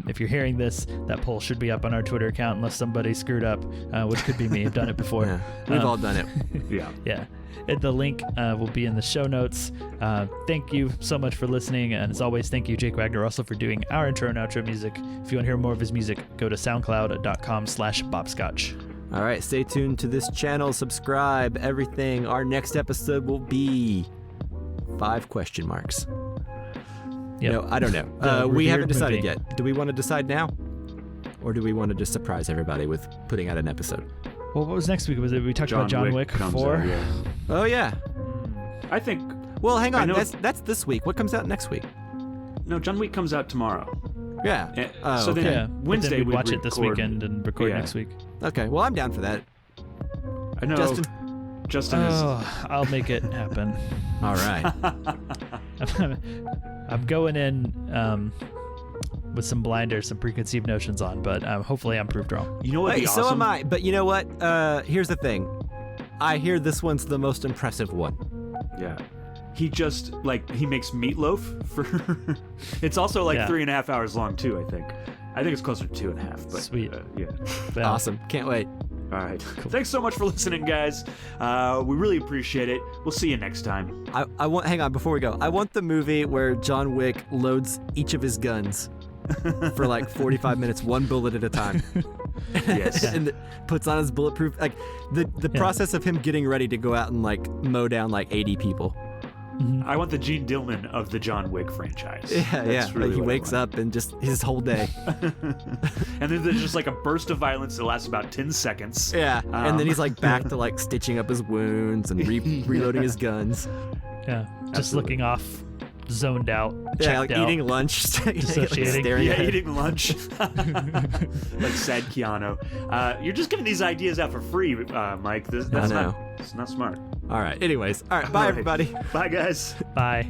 If you're hearing this, that poll should be up on our Twitter account unless somebody screwed up, which could be me. I've done it before. Yeah. We've all done it. Yeah. Yeah. The link will be in the show notes. Thank you so much for listening. And as always, thank you, Jake Wagner, also for doing our intro and outro music. If you want to hear more of his music, go to soundcloud.com/bobscotch. All right, stay tuned to this channel, subscribe, everything. Our next episode will be 5 question marks. Yep. No, I don't know. The We haven't revered decided movie. yet. Do we want to decide now? Or do we want to just surprise everybody with putting out an episode? Well, what was next week? Was it we talked about John Wick comes 4? out, yeah. Oh, yeah. I think Well, hang I on. know- That's this week. What comes out next week? no. John Wick comes out tomorrow. Yeah. So then- okay. Yeah. But Wednesday then we'd we'd watch it this record- weekend and record Yeah. next week. Okay, well, I'm down for that. I know. Justin? Justin is. Oh, I'll make it happen. All right. I'm going in with some blinders, some preconceived notions on, but hopefully I'm proved wrong. You know what? Wait, so am I. But you know what? Here's the thing. I hear this one's the most impressive one. Yeah. He just he makes meatloaf for. It's also like Yeah. 3.5 hours long too. I think it's closer to 2.5. But Sweet. Yeah. Well, Awesome. Can't wait. All right. Thanks so much for listening, guys. We really appreciate it. We'll see you next time. I want. Hang on, before we go. I want the movie where John Wick loads each of his guns for like 45 minutes, one bullet at a time. Yes. And puts on his bulletproof. Like the process of him getting ready to go out and like mow down like 80 people. I want the JEANNE DIELMAN of the John Wick franchise. Yeah, That's yeah. really Like he what I wakes want. up and just his whole day. And then there's just like a burst of violence that lasts about 10 seconds. Yeah. And then Um, he's like back to like stitching up his wounds and reloading his guns. yeah, just Absolutely. looking off, zoned out, Yeah, checked like out. eating lunch, like, Dissociating. staring Yeah, at it. eating lunch. Like sad Keanu. You're just giving these ideas out for free, Mike. That's know. It's not smart. All right. Anyways, all right. Bye, All right. everybody. Bye, guys. Bye.